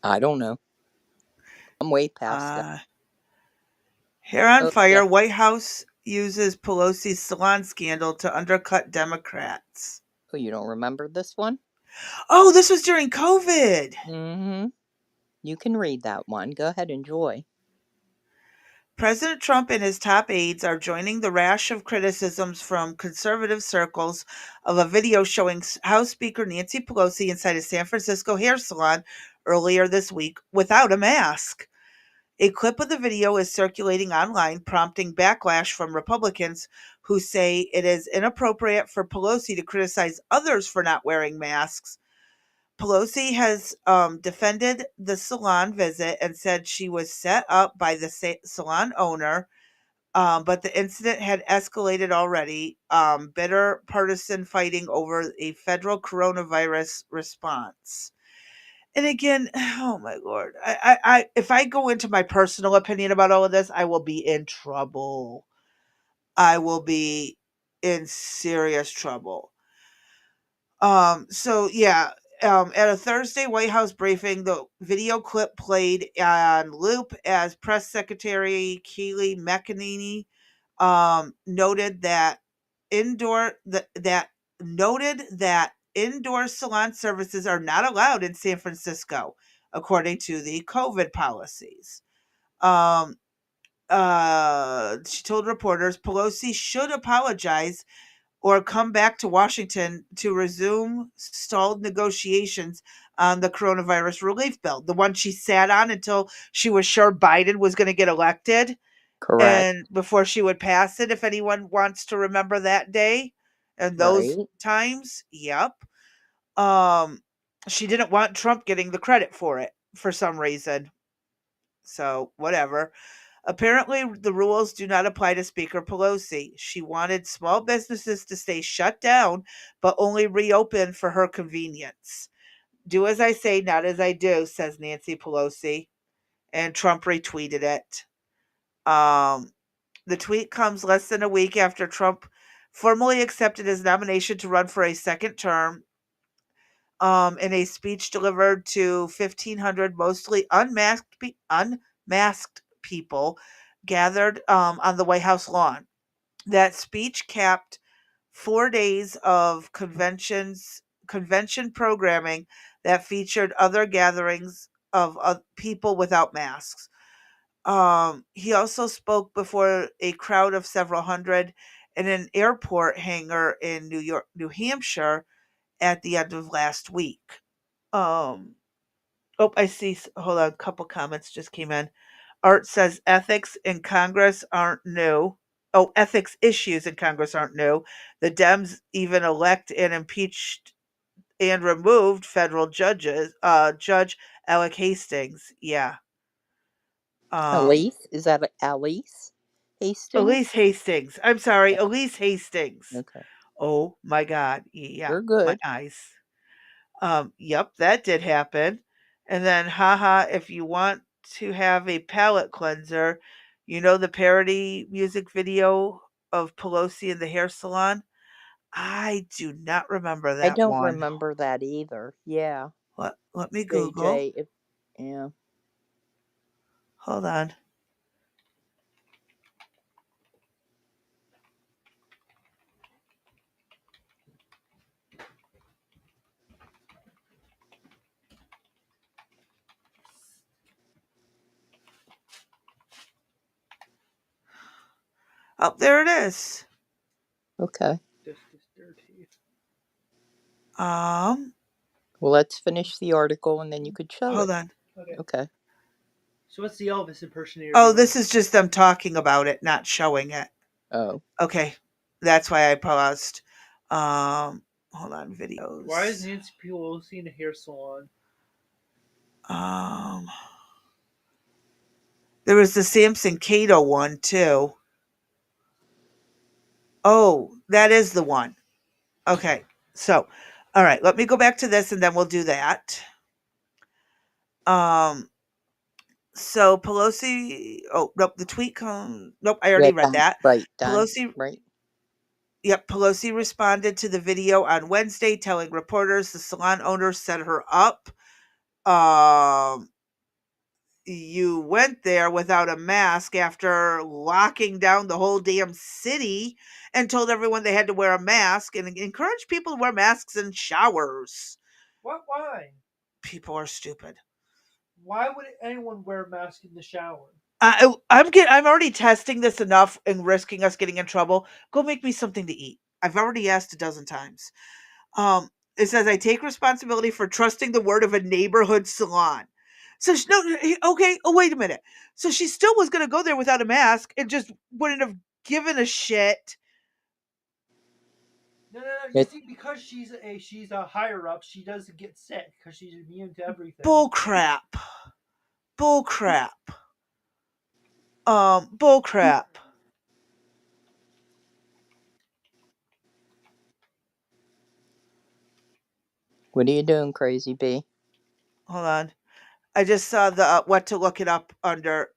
I don't know. I'm way past that. Hair on fire. Yeah. White House uses Pelosi's salon scandal to undercut Democrats. Oh, you don't remember this one? Oh, this was during COVID. Mm-hmm. You can read that one. Go ahead, enjoy. President Trump and his top aides are joining the rash of criticisms from conservative circles of a video showing House Speaker Nancy Pelosi inside a San Francisco hair salon earlier this week without a mask. A clip of the video is circulating online, prompting backlash from Republicans who say it is inappropriate for Pelosi to criticize others for not wearing masks. Pelosi has defended the salon visit and said she was set up by the salon owner, but the incident had escalated already. Bitter partisan fighting over a federal coronavirus response. And again, oh my Lord, I if I go into my personal opinion about all of this, I will be in trouble. I will be in serious trouble. So yeah, at a Thursday White House briefing, the video clip played on loop as Press Secretary Kayleigh McEnany noted that indoor salon services are not allowed in San Francisco, according to the COVID policies. She told reporters Pelosi should apologize or come back to Washington to resume stalled negotiations on the coronavirus relief bill, the one she sat on until she was sure Biden was going to get elected. Correct. And before she would pass it, if anyone wants to remember that day and those times. Yep. She didn't want Trump getting the credit for it for some reason. So whatever. Apparently, the rules do not apply to Speaker Pelosi. She wanted small businesses to stay shut down, but only reopen for her convenience. Do as I say, not as I do, says Nancy Pelosi. And Trump retweeted it. The tweet comes less than a week after Trump formally accepted his nomination to run for a second term. In a speech delivered to 1,500 mostly unmasked people gathered on the White House lawn. That speech capped 4 days of convention programming that featured other gatherings of people without masks. He also spoke before a crowd of several hundred in an airport hangar in New Hampshire at the end of last week. I see. Hold on, a couple comments just came in. Art says ethics in Congress aren't new. Oh, ethics issues in Congress aren't new. The Dems even elect and impeached and removed federal judges. Judge Alec Hastings. Yeah. Elise? Is that Alice Hastings? Elise Hastings. I'm sorry, Elise Hastings. Okay. Oh my God. Yeah. You're good. My eyes. Yep, that did happen. And then, haha, if you want to have a palate cleanser, you know the parody music video of Pelosi in the hair salon? I do not remember I that don't one. remember that either. Yeah. Let me Google. JJ, yeah. Hold on. Oh, there it is. Okay. Well, let's finish the article and then you could show hold it. on. Okay. So what's the Elvis impersonator? Oh, this is just them talking about it, not showing it. Oh. Okay. That's why I paused. Hold on, videos. Why is Nancy Pelosi in a hair salon? There was the Samson Cato one too. Oh, that is the one. Okay. So, all right, let me go back to this and then we'll do that. So Pelosi, oh, nope, the tweet comes, nope, I already read that. Right, done. Pelosi, right. Yep, Pelosi responded to the video on Wednesday, telling reporters the salon owner set her up. You went there without a mask after locking down the whole damn city and told everyone they had to wear a mask and encouraged people to wear masks in showers. What? Why? People are stupid. Why would anyone wear a mask in the shower? I'm already testing this enough and risking us getting in trouble. Go make me something to eat. I've already asked a dozen times. It says I take responsibility for trusting the word of a neighborhood salon. So okay. Oh, wait a minute. So she still was going to go there without a mask and just wouldn't have given a shit. No. You see, because she's a higher up, she doesn't get sick because she's immune to everything. Bull crap. Bull crap. Bull crap. What are you doing, Crazy B? Hold on. I just saw the what to look it up under.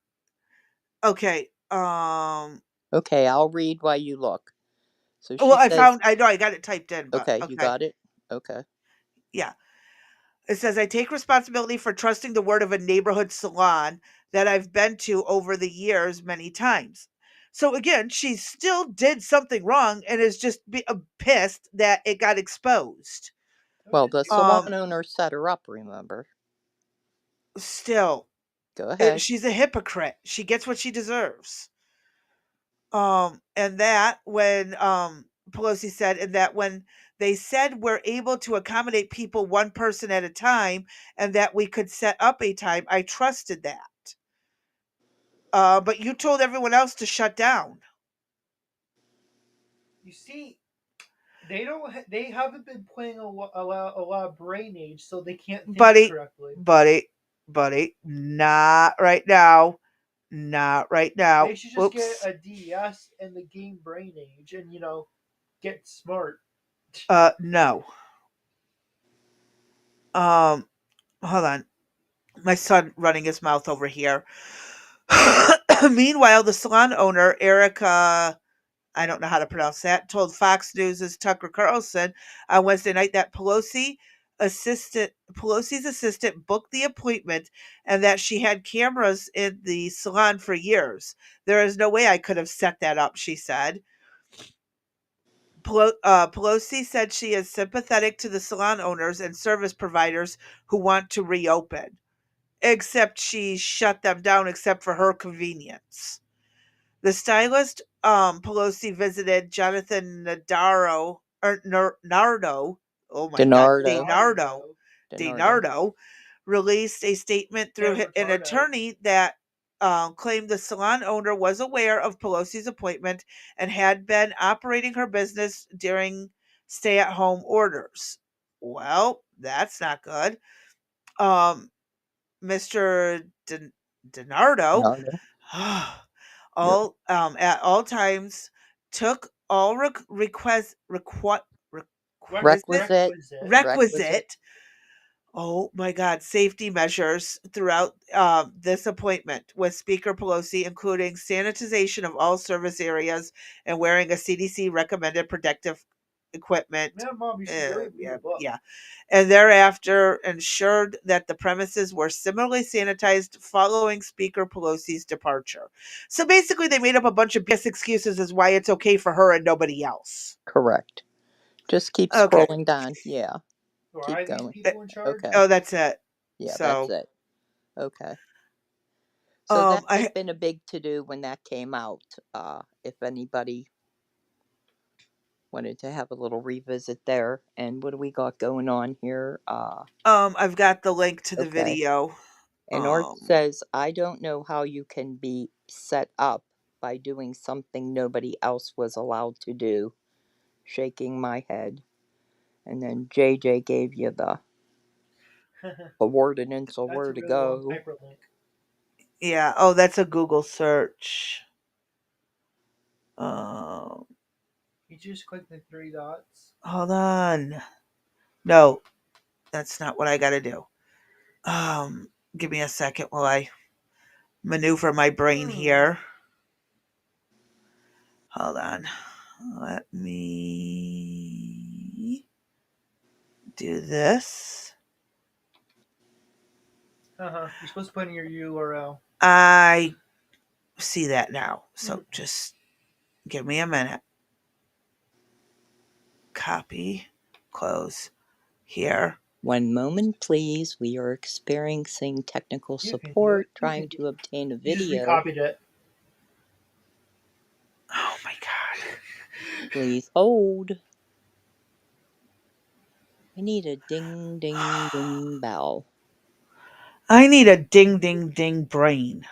Okay. Okay, I'll read while you look. So well, I know I got it typed in. But, okay, you got it? Okay. Yeah. It says, I take responsibility for trusting the word of a neighborhood salon that I've been to over the years many times. So again, she still did something wrong and is just pissed that it got exposed. Well, the salon owner set her up, remember? Still. Go ahead. She's a hypocrite. She gets what she deserves. And that when Pelosi said, and that when they said we're able to accommodate people one person at a time and that we could set up a time, I trusted that. But you told everyone else to shut down. You see, they haven't been playing a lot of brain age, so they can't think correctly. Buddy, not right now. Not right now. They should just get a DES in the game brain age and, get smart. No. Hold on. My son running his mouth over here. Meanwhile, the salon owner, Erica, I don't know how to pronounce that, told Fox News' Tucker Carlson on Wednesday night that Pelosi's assistant booked the appointment and that she had cameras in the salon for years. There is no way I could have set that up, she said. Pelosi said she is sympathetic to the salon owners and service providers who want to reopen, except she shut them down except for her convenience. The stylist Pelosi visited Jonathan Nardo. Oh my God, DiNardo released a statement through an attorney that claimed the salon owner was aware of Pelosi's appointment and had been operating her business during stay-at-home orders. Well, that's not good. Mr. DiNardo at all times took all requisite oh my God, safety measures throughout this appointment with Speaker Pelosi, including sanitization of all service areas and wearing a CDC recommended protective equipment. Yeah, Mom, you should really read the book. Yeah. And thereafter ensured that the premises were similarly sanitized following Speaker Pelosi's departure. So basically they made up a bunch of BS excuses as why it's okay for her and nobody else. Correct. Just keep scrolling down. Yeah. Keep going. People in charge? Okay. Oh, that's it. Yeah, so, that's it. Okay. So that has been a big to-do when that came out. If anybody wanted to have a little revisit there. And what do we got going on here? I've got the link to the video. And Art says, I don't know how you can be set up by doing something nobody else was allowed to do. Shaking my head. And then JJ gave you the ordinance of where to go. Yeah. Oh, that's a Google search. You just click the 3 dots. Hold on. No, that's not what I got to do. Give me a second while I maneuver my brain here. Hold on. Let me do this. You're supposed to put in your URL. I see that now. So just give me a minute. Copy. Close. Here. One moment, please. We are experiencing technical support, trying to obtain a video. You just recopied it. Oh my God. Please hold. I need a ding, ding, ding bell. I need a ding, ding, ding brain.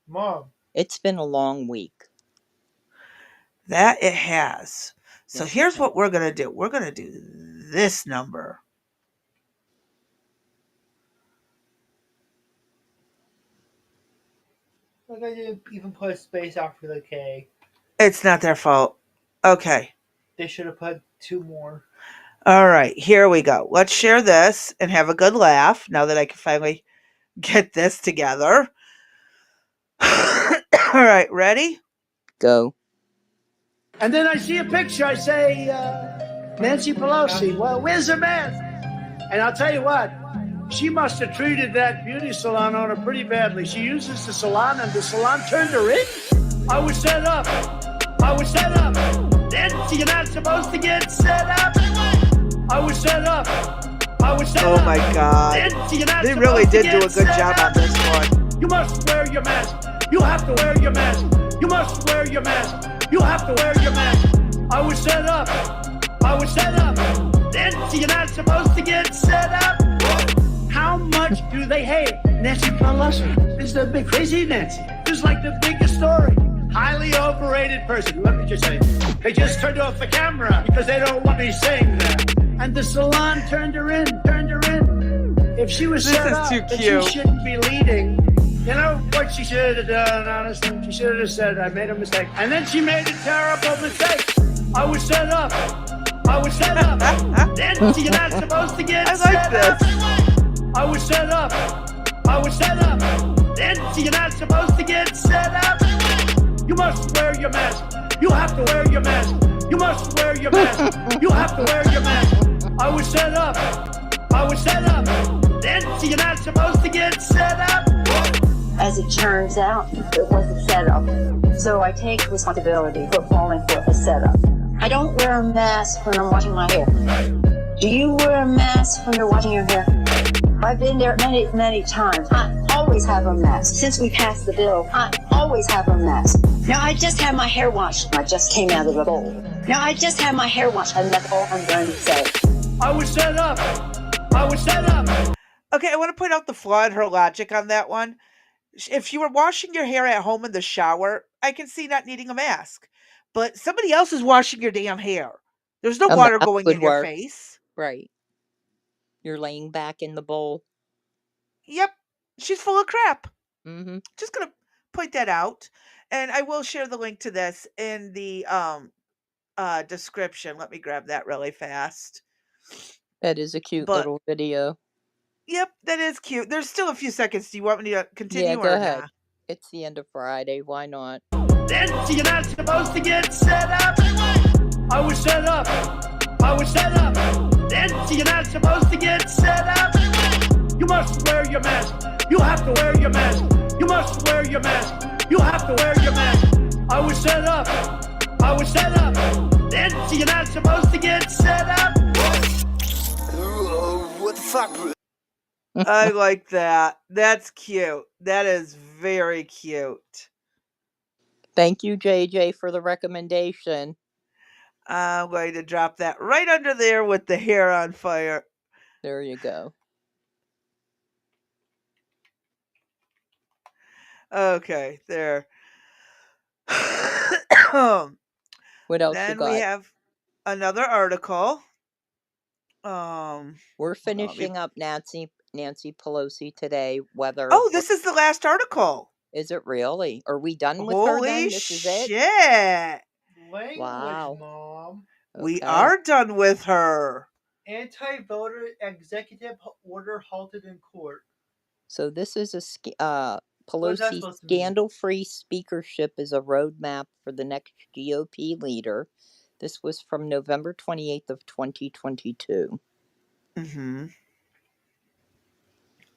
Mom. It's been a long week. That it has. So here's what we're going to do. We're going to do this number. Like I didn't even put a space after the K. It's not their fault. Okay. They should have put 2 more. All right, here we go. Let's share this and have a good laugh now that I can finally get this together. All right, ready? Go. And then I see a picture. I say, Nancy Pelosi, well, where's her mask? And I'll tell you what, she must have treated that beauty salon owner pretty badly. She uses the salon and the salon turned her in. I was set up. Nancy, you're not supposed to get set up. I was set up. Oh my God. Nancy, they really did do a good job on this one. You must wear your mask. You have to wear your mask. You must wear your mask. You have to wear your mask. I was set up. Nancy, you're not supposed to get set up. How much do they hate Nancy Pelosi? This is the big crazy Nancy. This is like the biggest story. Highly overrated person. Let me just say, they just turned off the camera because they don't want me saying that. And the salon turned her in. If she was set up, then she shouldn't be leading. You know what she should have done, honestly? She should have said, I made a mistake. And then she made a terrible mistake. I was set up. Then you're not supposed to get set up. I was set up. Then you're not supposed to get set up. You must wear your mask. You have to wear your mask. You must wear your mask. You have to wear your mask. I was set up. Then you're not supposed to get set up. As it turns out, it was a setup. So I take responsibility for falling for a setup. I don't wear a mask when I'm washing my hair. Do you wear a mask when you're washing your hair? I've been there many, many times. I always have a mask. Since we passed the bill, I always have a mask. Now I just had my hair washed. I just came out of the bowl. Now I just had my hair washed, and that's all I'm going to say. I was set up. Okay, I want to point out the flaw in her logic on that one. If you were washing your hair at home in the shower, I can see not needing a mask. But somebody else is washing your damn hair. There's no water going in your face. Right. You're laying back in the bowl. Yep. She's full of crap. Mm-hmm. Just going to point that out. And I will share the link to this in the description. Let me grab that really fast. That is a cute little video. Yep, that is cute. There's still a few seconds. Do you want me to continue? Yeah, go ahead. Nah? It's the end of Friday. Why not? Then you're not supposed to get set up. I was set up. Then you're not supposed to get set up. You must wear your mask. You have to wear your mask. You must wear your mask. You have to wear your mask. I was set up. Then you're not supposed to get set up. What the fuck? I like that. That's cute. That is very cute. Thank you, JJ, for the recommendation. I'm going to drop that right under there with the hair on fire. There you go. Okay, there. What else then you got? We have another article. We're finishing up Nancy Pelosi today. Whether this is the last article. Is it really? Are we done with her then? This is it? Shit. Language, wow. Mom. Okay. We are done with her. Anti-voter executive order halted in court. So this is a Pelosi scandal-free speakership is a roadmap for the next GOP leader. This was from November 28th of 2022. Mm-hmm.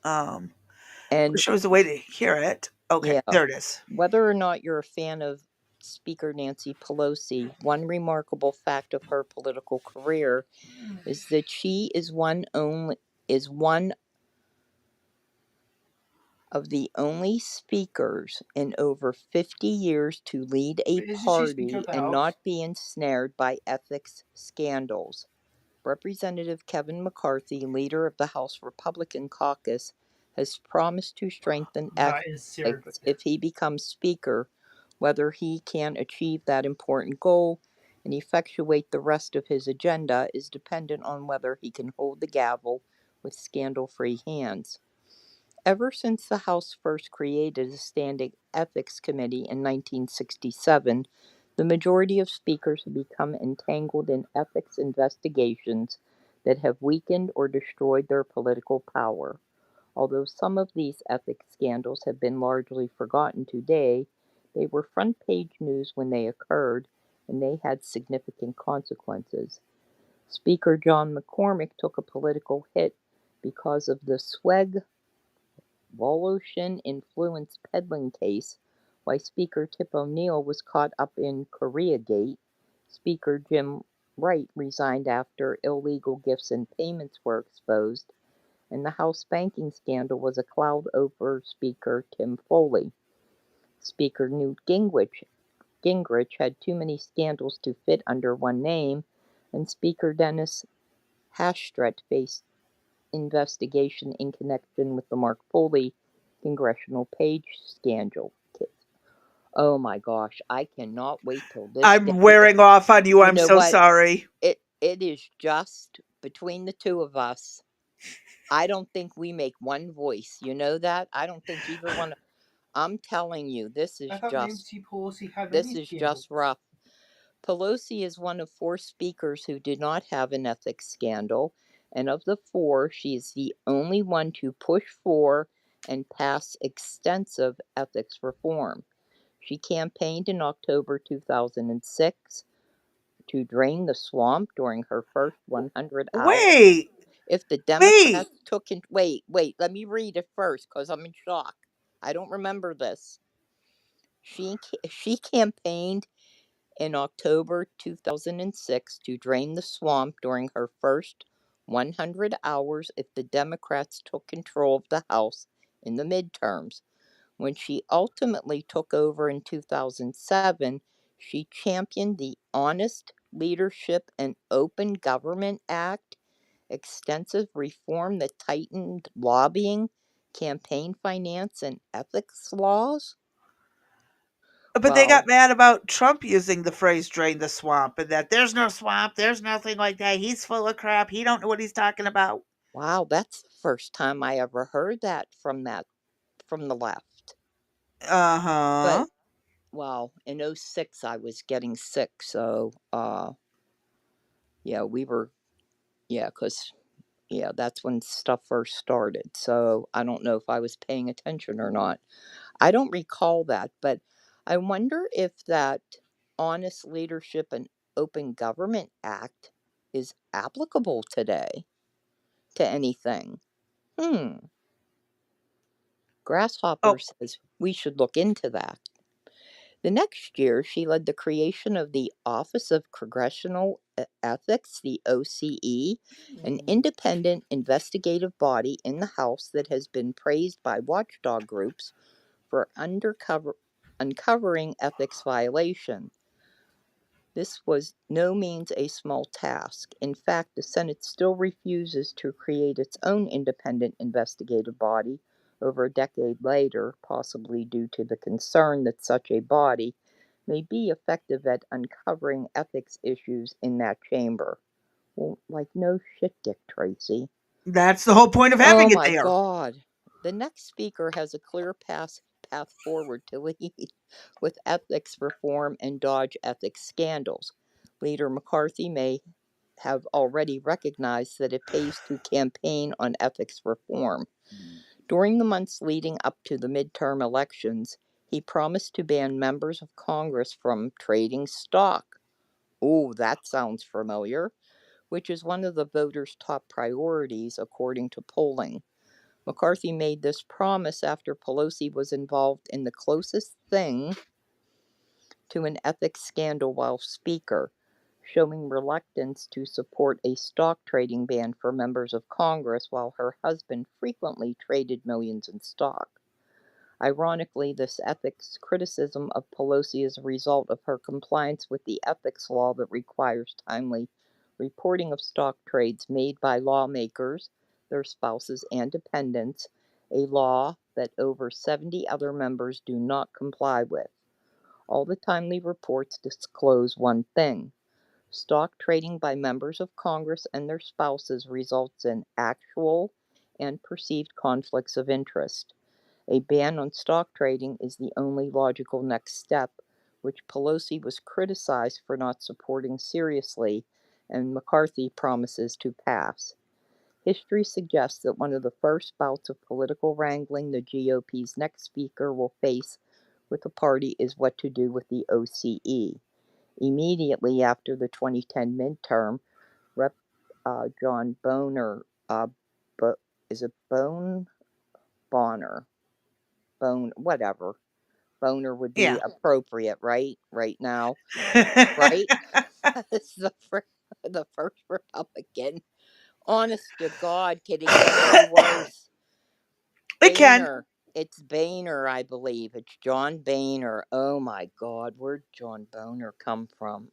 And wish there was a way to hear it. Okay, yeah. There it is. Whether or not you're a fan of Speaker Nancy Pelosi, one remarkable fact of her political career is that she is one of the only speakers in over 50 years to lead a party and not be ensnared by ethics scandals. Representative Kevin McCarthy, leader of the House Republican caucus, has promised to strengthen ethics if he becomes Speaker. Whether he can achieve that important goal and effectuate the rest of his agenda is dependent on whether he can hold the gavel with scandal-free hands. Ever since the House first created a standing ethics committee in 1967, the majority of speakers have become entangled in ethics investigations that have weakened or destroyed their political power. Although some of these ethics scandals have been largely forgotten today, they were front-page news when they occurred, and they had significant consequences. Speaker John McCormick took a political hit because of the Sweg Voloshin influence peddling case, while Speaker Tip O'Neill was caught up in Koreagate. Speaker Jim Wright resigned after illegal gifts and payments were exposed, and the House banking scandal was a cloud over Speaker Tim Foley. Speaker Newt Gingrich had too many scandals to fit under one name, and Speaker Dennis Hastert faced investigation in connection with the Mark Foley congressional page scandal. Oh my gosh, I cannot wait till this. I'm wearing off on you. I'm so sorry. It is just between the two of us. I don't think we make one voice. You know that? I don't think either one. I'm telling you, this I is thought just Nancy Pelosi had this many is scandals. just rough. Pelosi is one of 4 speakers who did not have an ethics scandal, and of the 4, she is the only one to push for and pass extensive ethics reform. She campaigned in October 2006 to drain the swamp during her first 100 hours. Wait. If the Democrats took in, wait, let me read it first because I'm in shock. I don't remember this. She campaigned in October 2006 to drain the swamp during her first 100 hours if the Democrats took control of the House in the midterms. When she ultimately took over in 2007, she championed the Honest Leadership and Open Government Act, extensive reform that tightened lobbying, campaign finance, and ethics laws. But they got mad about Trump using the phrase drain the swamp and that there's no swamp, there's nothing like that. He's full of crap. He don't know what he's talking about. Wow, that's the first time I ever heard that from the left. Uh-huh. But well, in 06 I was getting sick, so yeah, we were cuz that's when stuff first started. So I don't know if I was paying attention or not. I don't recall that, but I wonder if that Honest Leadership and Open Government Act is applicable today to anything. Grasshopper says we should look into that. The next year, she led the creation of the Office of Congressional Ethics, the OCE, an independent investigative body in the House that has been praised by watchdog groups for uncovering ethics violations. This was no means a small task. In fact, the Senate still refuses to create its own independent investigative body over a decade later, possibly due to the concern that such a body may be effective at uncovering ethics issues in that chamber. Well, like no shit, Dick Tracy. That's the whole point of having it there. Oh my God. The next speaker has a clear path forward to lead with ethics reform and dodge ethics scandals. Leader McCarthy may have already recognized that it pays to campaign on ethics reform. During the months leading up to the midterm elections, he promised to ban members of Congress from trading stock. Oh, that sounds familiar, which is one of the voters' top priorities, according to polling. McCarthy made this promise after Pelosi was involved in the closest thing to an ethics scandal while Speaker, showing reluctance to support a stock trading ban for members of Congress while her husband frequently traded millions in stock. Ironically, this ethics criticism of Pelosi is a result of her compliance with the ethics law that requires timely reporting of stock trades made by lawmakers, their spouses, and dependents, a law that over 70 other members do not comply with. All the timely reports disclose one thing: stock trading by members of Congress and their spouses results in actual and perceived conflicts of interest. A ban on stock trading is the only logical next step, which Pelosi was criticized for not supporting seriously, and McCarthy promises to pass. History suggests that one of the first bouts of political wrangling the GOP's next speaker will face with the party is what to do with the OCE. Immediately after the 2010 midterm, Rep. John Boehner, is it Bonner? Whatever. Boner would be appropriate, right? Right now, right? It's the first Republican. Honest to God, can it get any worse? It can. It's Boehner, I believe. It's John Boehner. Oh my God, where'd John Boehner come from?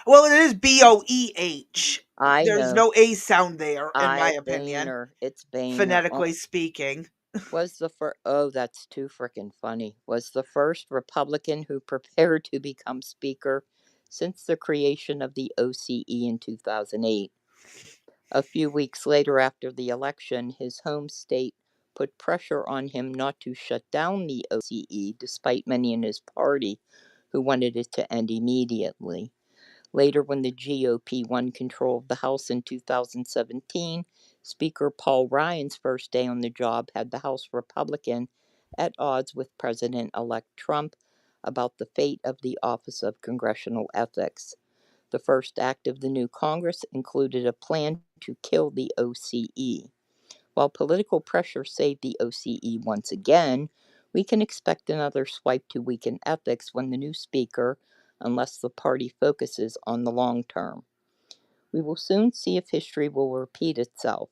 Well, it is Boeh. I know. There's no A sound there, in my opinion. Boehner. It's Boehner. Phonetically speaking. Was the first, oh, that's too frickin' funny, was the first Republican who prepared to become Speaker since the creation of the OCE in 2008. A few weeks later after the election, his home state put pressure on him not to shut down the OCE, despite many in his party who wanted it to end immediately. Later, when the GOP won control of the House in 2017, Speaker Paul Ryan's first day on the job had the House Republican at odds with President-elect Trump about the fate of the Office of Congressional Ethics. The first act of the new Congress included a plan to kill the OCE. While political pressure saved the OCE once again, we can expect another swipe to weaken ethics when the new Speaker, unless the party focuses on the long term. We will soon see if history will repeat itself.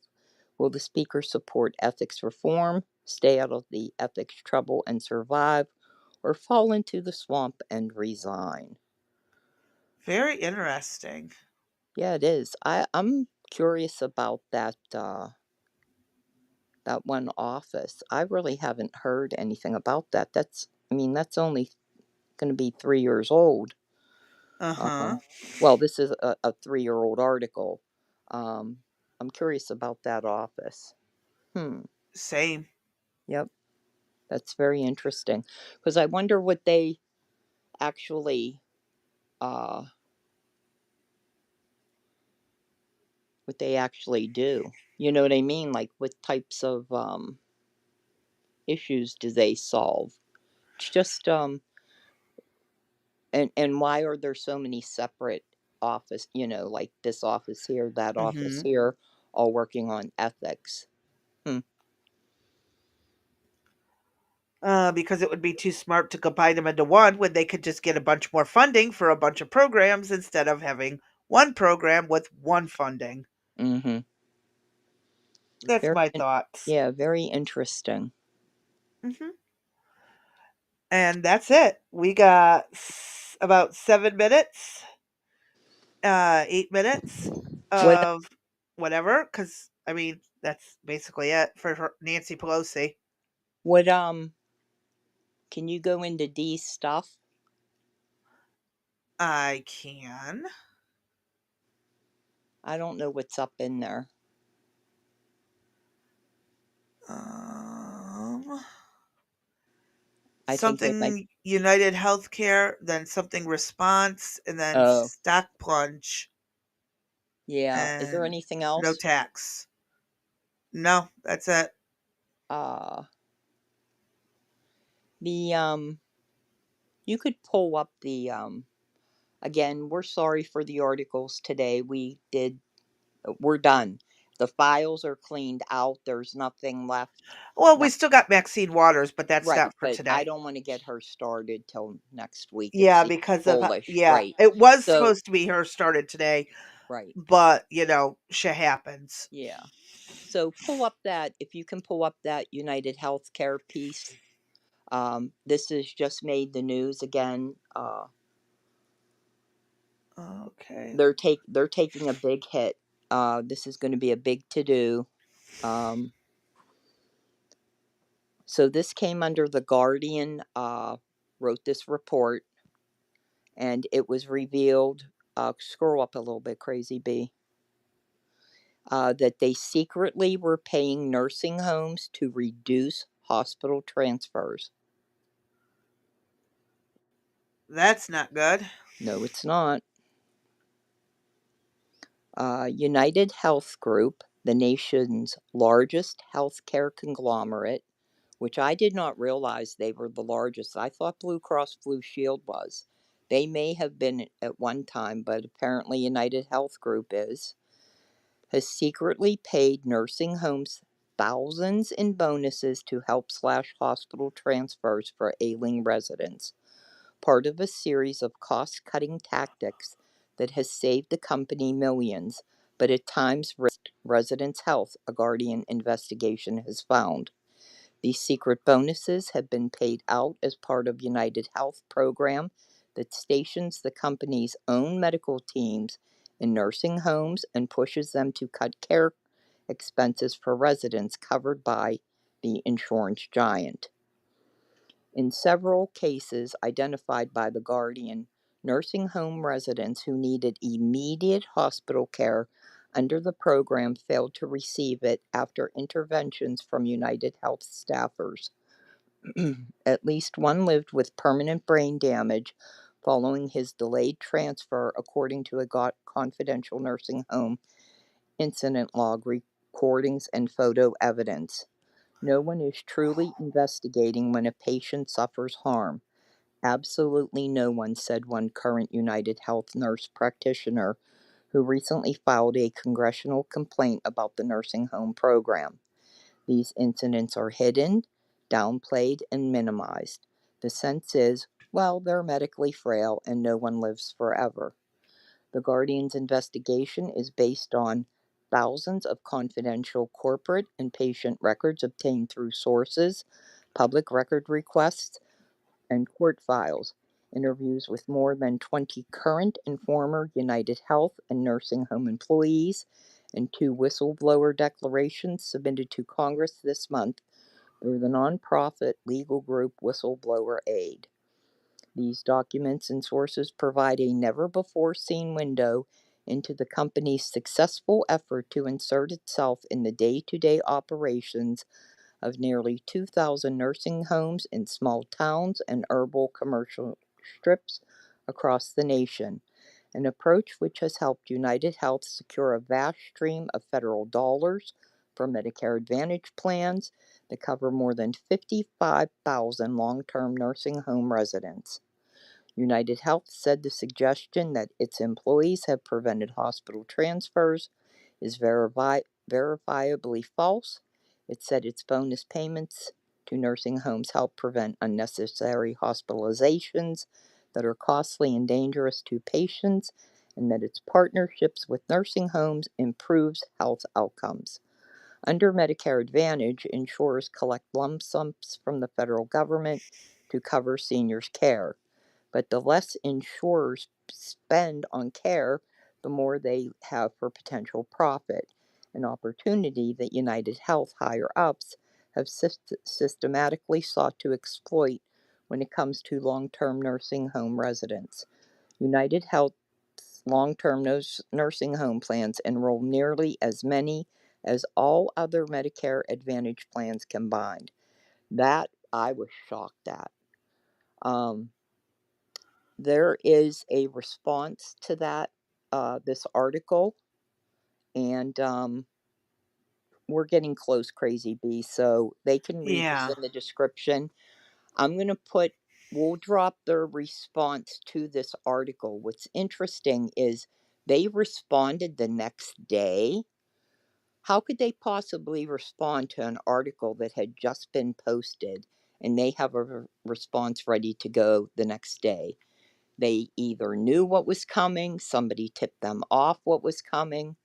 Will the Speaker support ethics reform, stay out of the ethics trouble and survive, or fall into the swamp and resign? Very interesting. Yeah, it is. I'm curious about that one office. I really haven't heard anything about that. That's only going to be 3 years old. Well, this is a 3-year-old article. I'm curious about that office. Same. Yep. That's very interesting. Because I wonder what they actually do. You know what I mean? Like, what types of issues do they solve? It's just and why are there so many separate office, like this office here, that office here, all working on ethics? Because it would be too smart to combine them into one when they could just get a bunch more funding for a bunch of programs instead of having one program with one funding. Mm-hmm. That's my thoughts. Yeah, very interesting. Mm-hmm. And that's it. We got about 7 minutes, 8 minutes of whatever, because, that's basically it for Nancy Pelosi. What, can you go into D's stuff? I can. I don't know what's up in there. Something United Healthcare, then something response, and then stock plunge. Yeah. Is there anything else? No tax. No, that's it. You could pull up the again, we're sorry for the articles today. We're done. The files are cleaned out. There's nothing left. Well, we still got Maxine Waters, but that's right, not for but today. I don't want to get her started till next week. Yeah, It seems because foolish. of right. It was supposed to be her started today. Right. But, shit happens. Yeah. So pull up that, if you can pull up that United Healthcare piece. This has just made the news again. Okay. They're taking a big hit. This is going to be a big to-do. So this came under The Guardian, wrote this report, and it was revealed, scroll up a little bit, Crazy B, that they secretly were paying nursing homes to reduce hospital transfers. That's not good. No, it's not. United Health Group, the nation's largest healthcare conglomerate, which I did not realize they were the largest. I thought Blue Cross Blue Shield was. They may have been at one time, but apparently United Health Group has secretly paid nursing homes thousands in bonuses to help slash hospital transfers for ailing residents, part of a series of cost-cutting tactics that has saved the company millions, but at times risked residents' health, a Guardian investigation has found. These secret bonuses have been paid out as part of United Health program that stations the company's own medical teams in nursing homes and pushes them to cut care expenses for residents covered by the insurance giant. In several cases identified by The Guardian, nursing home residents who needed immediate hospital care under the program failed to receive it after interventions from United Health staffers. At least one lived with permanent brain damage following his delayed transfer, according to a confidential nursing home incident log recordings and photo evidence. No one is truly investigating when a patient suffers harm. Absolutely no one, said one current United Health nurse practitioner who recently filed a congressional complaint about the nursing home program. These incidents are hidden, downplayed, and minimized. The sense is, well, they're medically frail and no one lives forever. The Guardian's investigation is based on thousands of confidential corporate and patient records obtained through sources, public record requests, and court files, interviews with more than 20 current and former United Health and nursing home employees, and 2 whistleblower declarations submitted to Congress this month through the nonprofit legal group Whistleblower Aid. These documents and sources provide a never-before-seen window into the company's successful effort to insert itself in the day-to-day operations of nearly 2,000 nursing homes in small towns and urban commercial strips across the nation, an approach which has helped United Health secure a vast stream of federal dollars for Medicare Advantage plans that cover more than 55,000 long-term nursing home residents. United Health said the suggestion that its employees have prevented hospital transfers is verifiably false. It said its bonus payments to nursing homes help prevent unnecessary hospitalizations that are costly and dangerous to patients, and that its partnerships with nursing homes improves health outcomes. Under Medicare Advantage, insurers collect lump sums from the federal government to cover seniors' care. But the less insurers spend on care, the more they have for potential profit, an opportunity that United Health higher-ups have systematically sought to exploit when it comes to long-term nursing home residents. United Health's long-term nursing home plans enroll nearly as many as all other Medicare Advantage plans combined. That I was shocked at. There is a response to that, this article, and we're getting close, Crazy Bee, so they can read this in the description. We'll drop their response to this article. What's interesting is they responded the next day. How could they possibly respond to an article that had just been posted and they have a response ready to go the next day? They either knew what was coming, somebody tipped them off what was coming.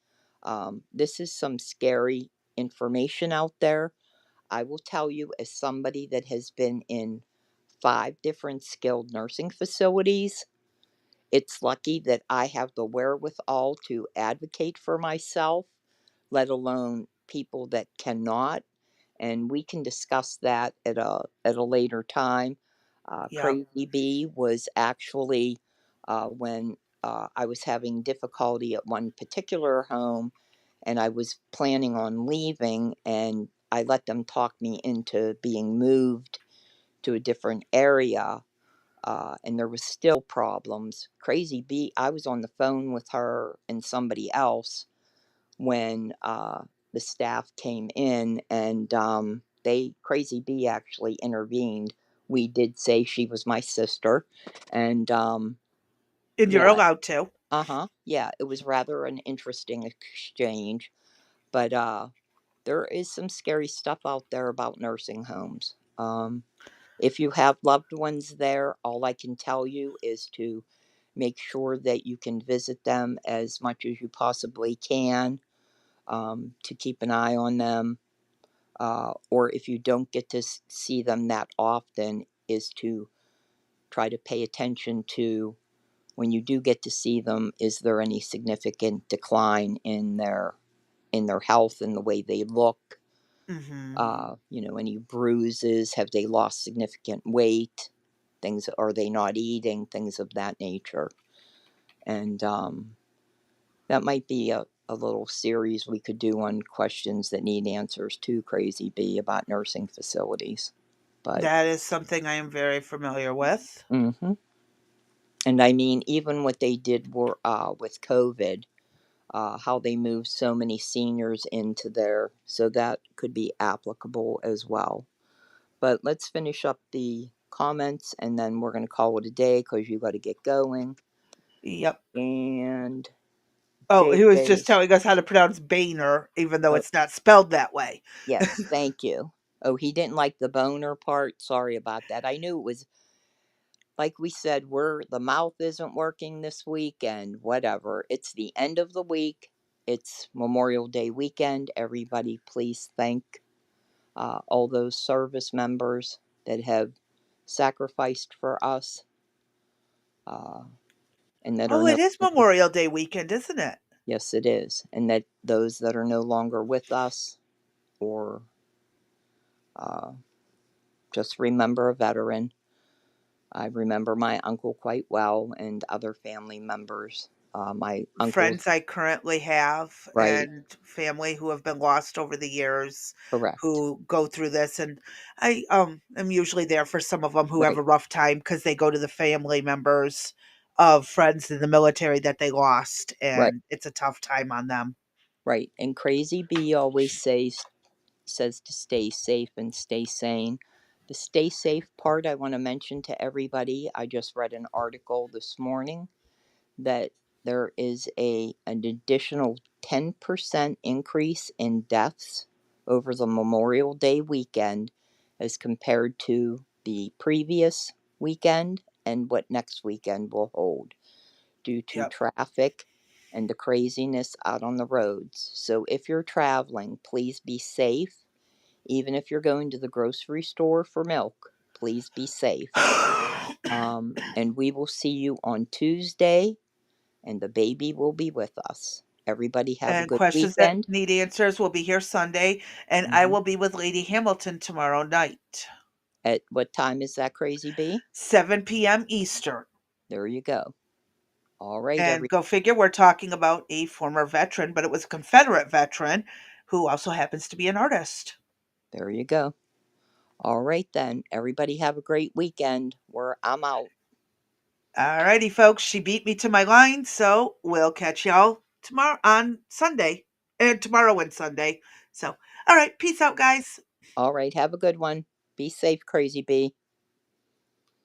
This is some scary information out there. I will tell you, as somebody that has been in 5 different skilled nursing facilities, it's lucky that I have the wherewithal to advocate for myself, let alone people that cannot. And we can discuss that at a later time. Crazy Bee was actually when I was having difficulty at one particular home, and I was planning on leaving, and I let them talk me into being moved to a different area, and there was still problems. Crazy Bee, I was on the phone with her and somebody else when the staff came in, and Crazy Bee actually intervened. We did say she was my sister, and you're allowed to. Yeah, it was rather an interesting exchange, but there is some scary stuff out there about nursing homes. If you have loved ones there, all I can tell you is to make sure that you can visit them as much as you possibly can, to keep an eye on them. Or if you don't get to see them that often, is to try to pay attention to, when you do get to see them, is there any significant decline in their health and the way they look? Any bruises? Have they lost significant weight? Are they not eating? Things of that nature. And that might be a little series we could do on questions that need answers to Crazy B about nursing facilities. But that is something I am very familiar with. Mm-hmm. And I mean, even what they did with COVID, how they moved so many seniors into there, so that could be applicable as well. But let's finish up the comments and then we're going to call it a day because you got to get going. Yep. And he was just telling us how to pronounce Boehner, even though it's not spelled that way. Yes, thank you. Oh, he didn't like the boner part. Sorry about that. I knew it was, like we said, the mouth isn't working this week and whatever. It's the end of the week. It's Memorial Day weekend. Everybody, please thank all those service members that have sacrificed for us. And that it is Memorial Day weekend, isn't it? Yes, it is. And that those that are no longer with us, or just remember a veteran. I remember my uncle quite well and other family members. My friends I currently have, right. and family who have been lost over the years, Correct. who go through this, and I am usually there for some of them who right. have a rough time because they go to the family members of friends in the military that they lost, and right. it's a tough time on them. Right. And Crazy B always says to stay safe and stay sane. The stay safe part I want to mention to everybody. I just read an article this morning that there is an additional 10% increase in deaths over the Memorial Day weekend as compared to the previous weekend and what next weekend will hold due to traffic and the craziness out on the roads. So if you're traveling, please be safe. Even if you're going to the grocery store for milk, please be safe. And we will see you on Tuesday, and the baby will be with us. Everybody have a good questions weekend. that need answers will be here Sunday, and I will be with Lady Hamilton tomorrow night. At what time is that, Crazy B? 7 p.m. Eastern. There you go. All right. And go figure, we're talking about a former veteran, but it was a Confederate veteran who also happens to be an artist. There you go. All right, then. Everybody have a great weekend. I'm out. All righty, folks. She beat me to my line, so we'll catch y'all tomorrow on Sunday. And tomorrow and Sunday. So, all right. Peace out, guys. All right. Have a good one. Be safe, Crazy B.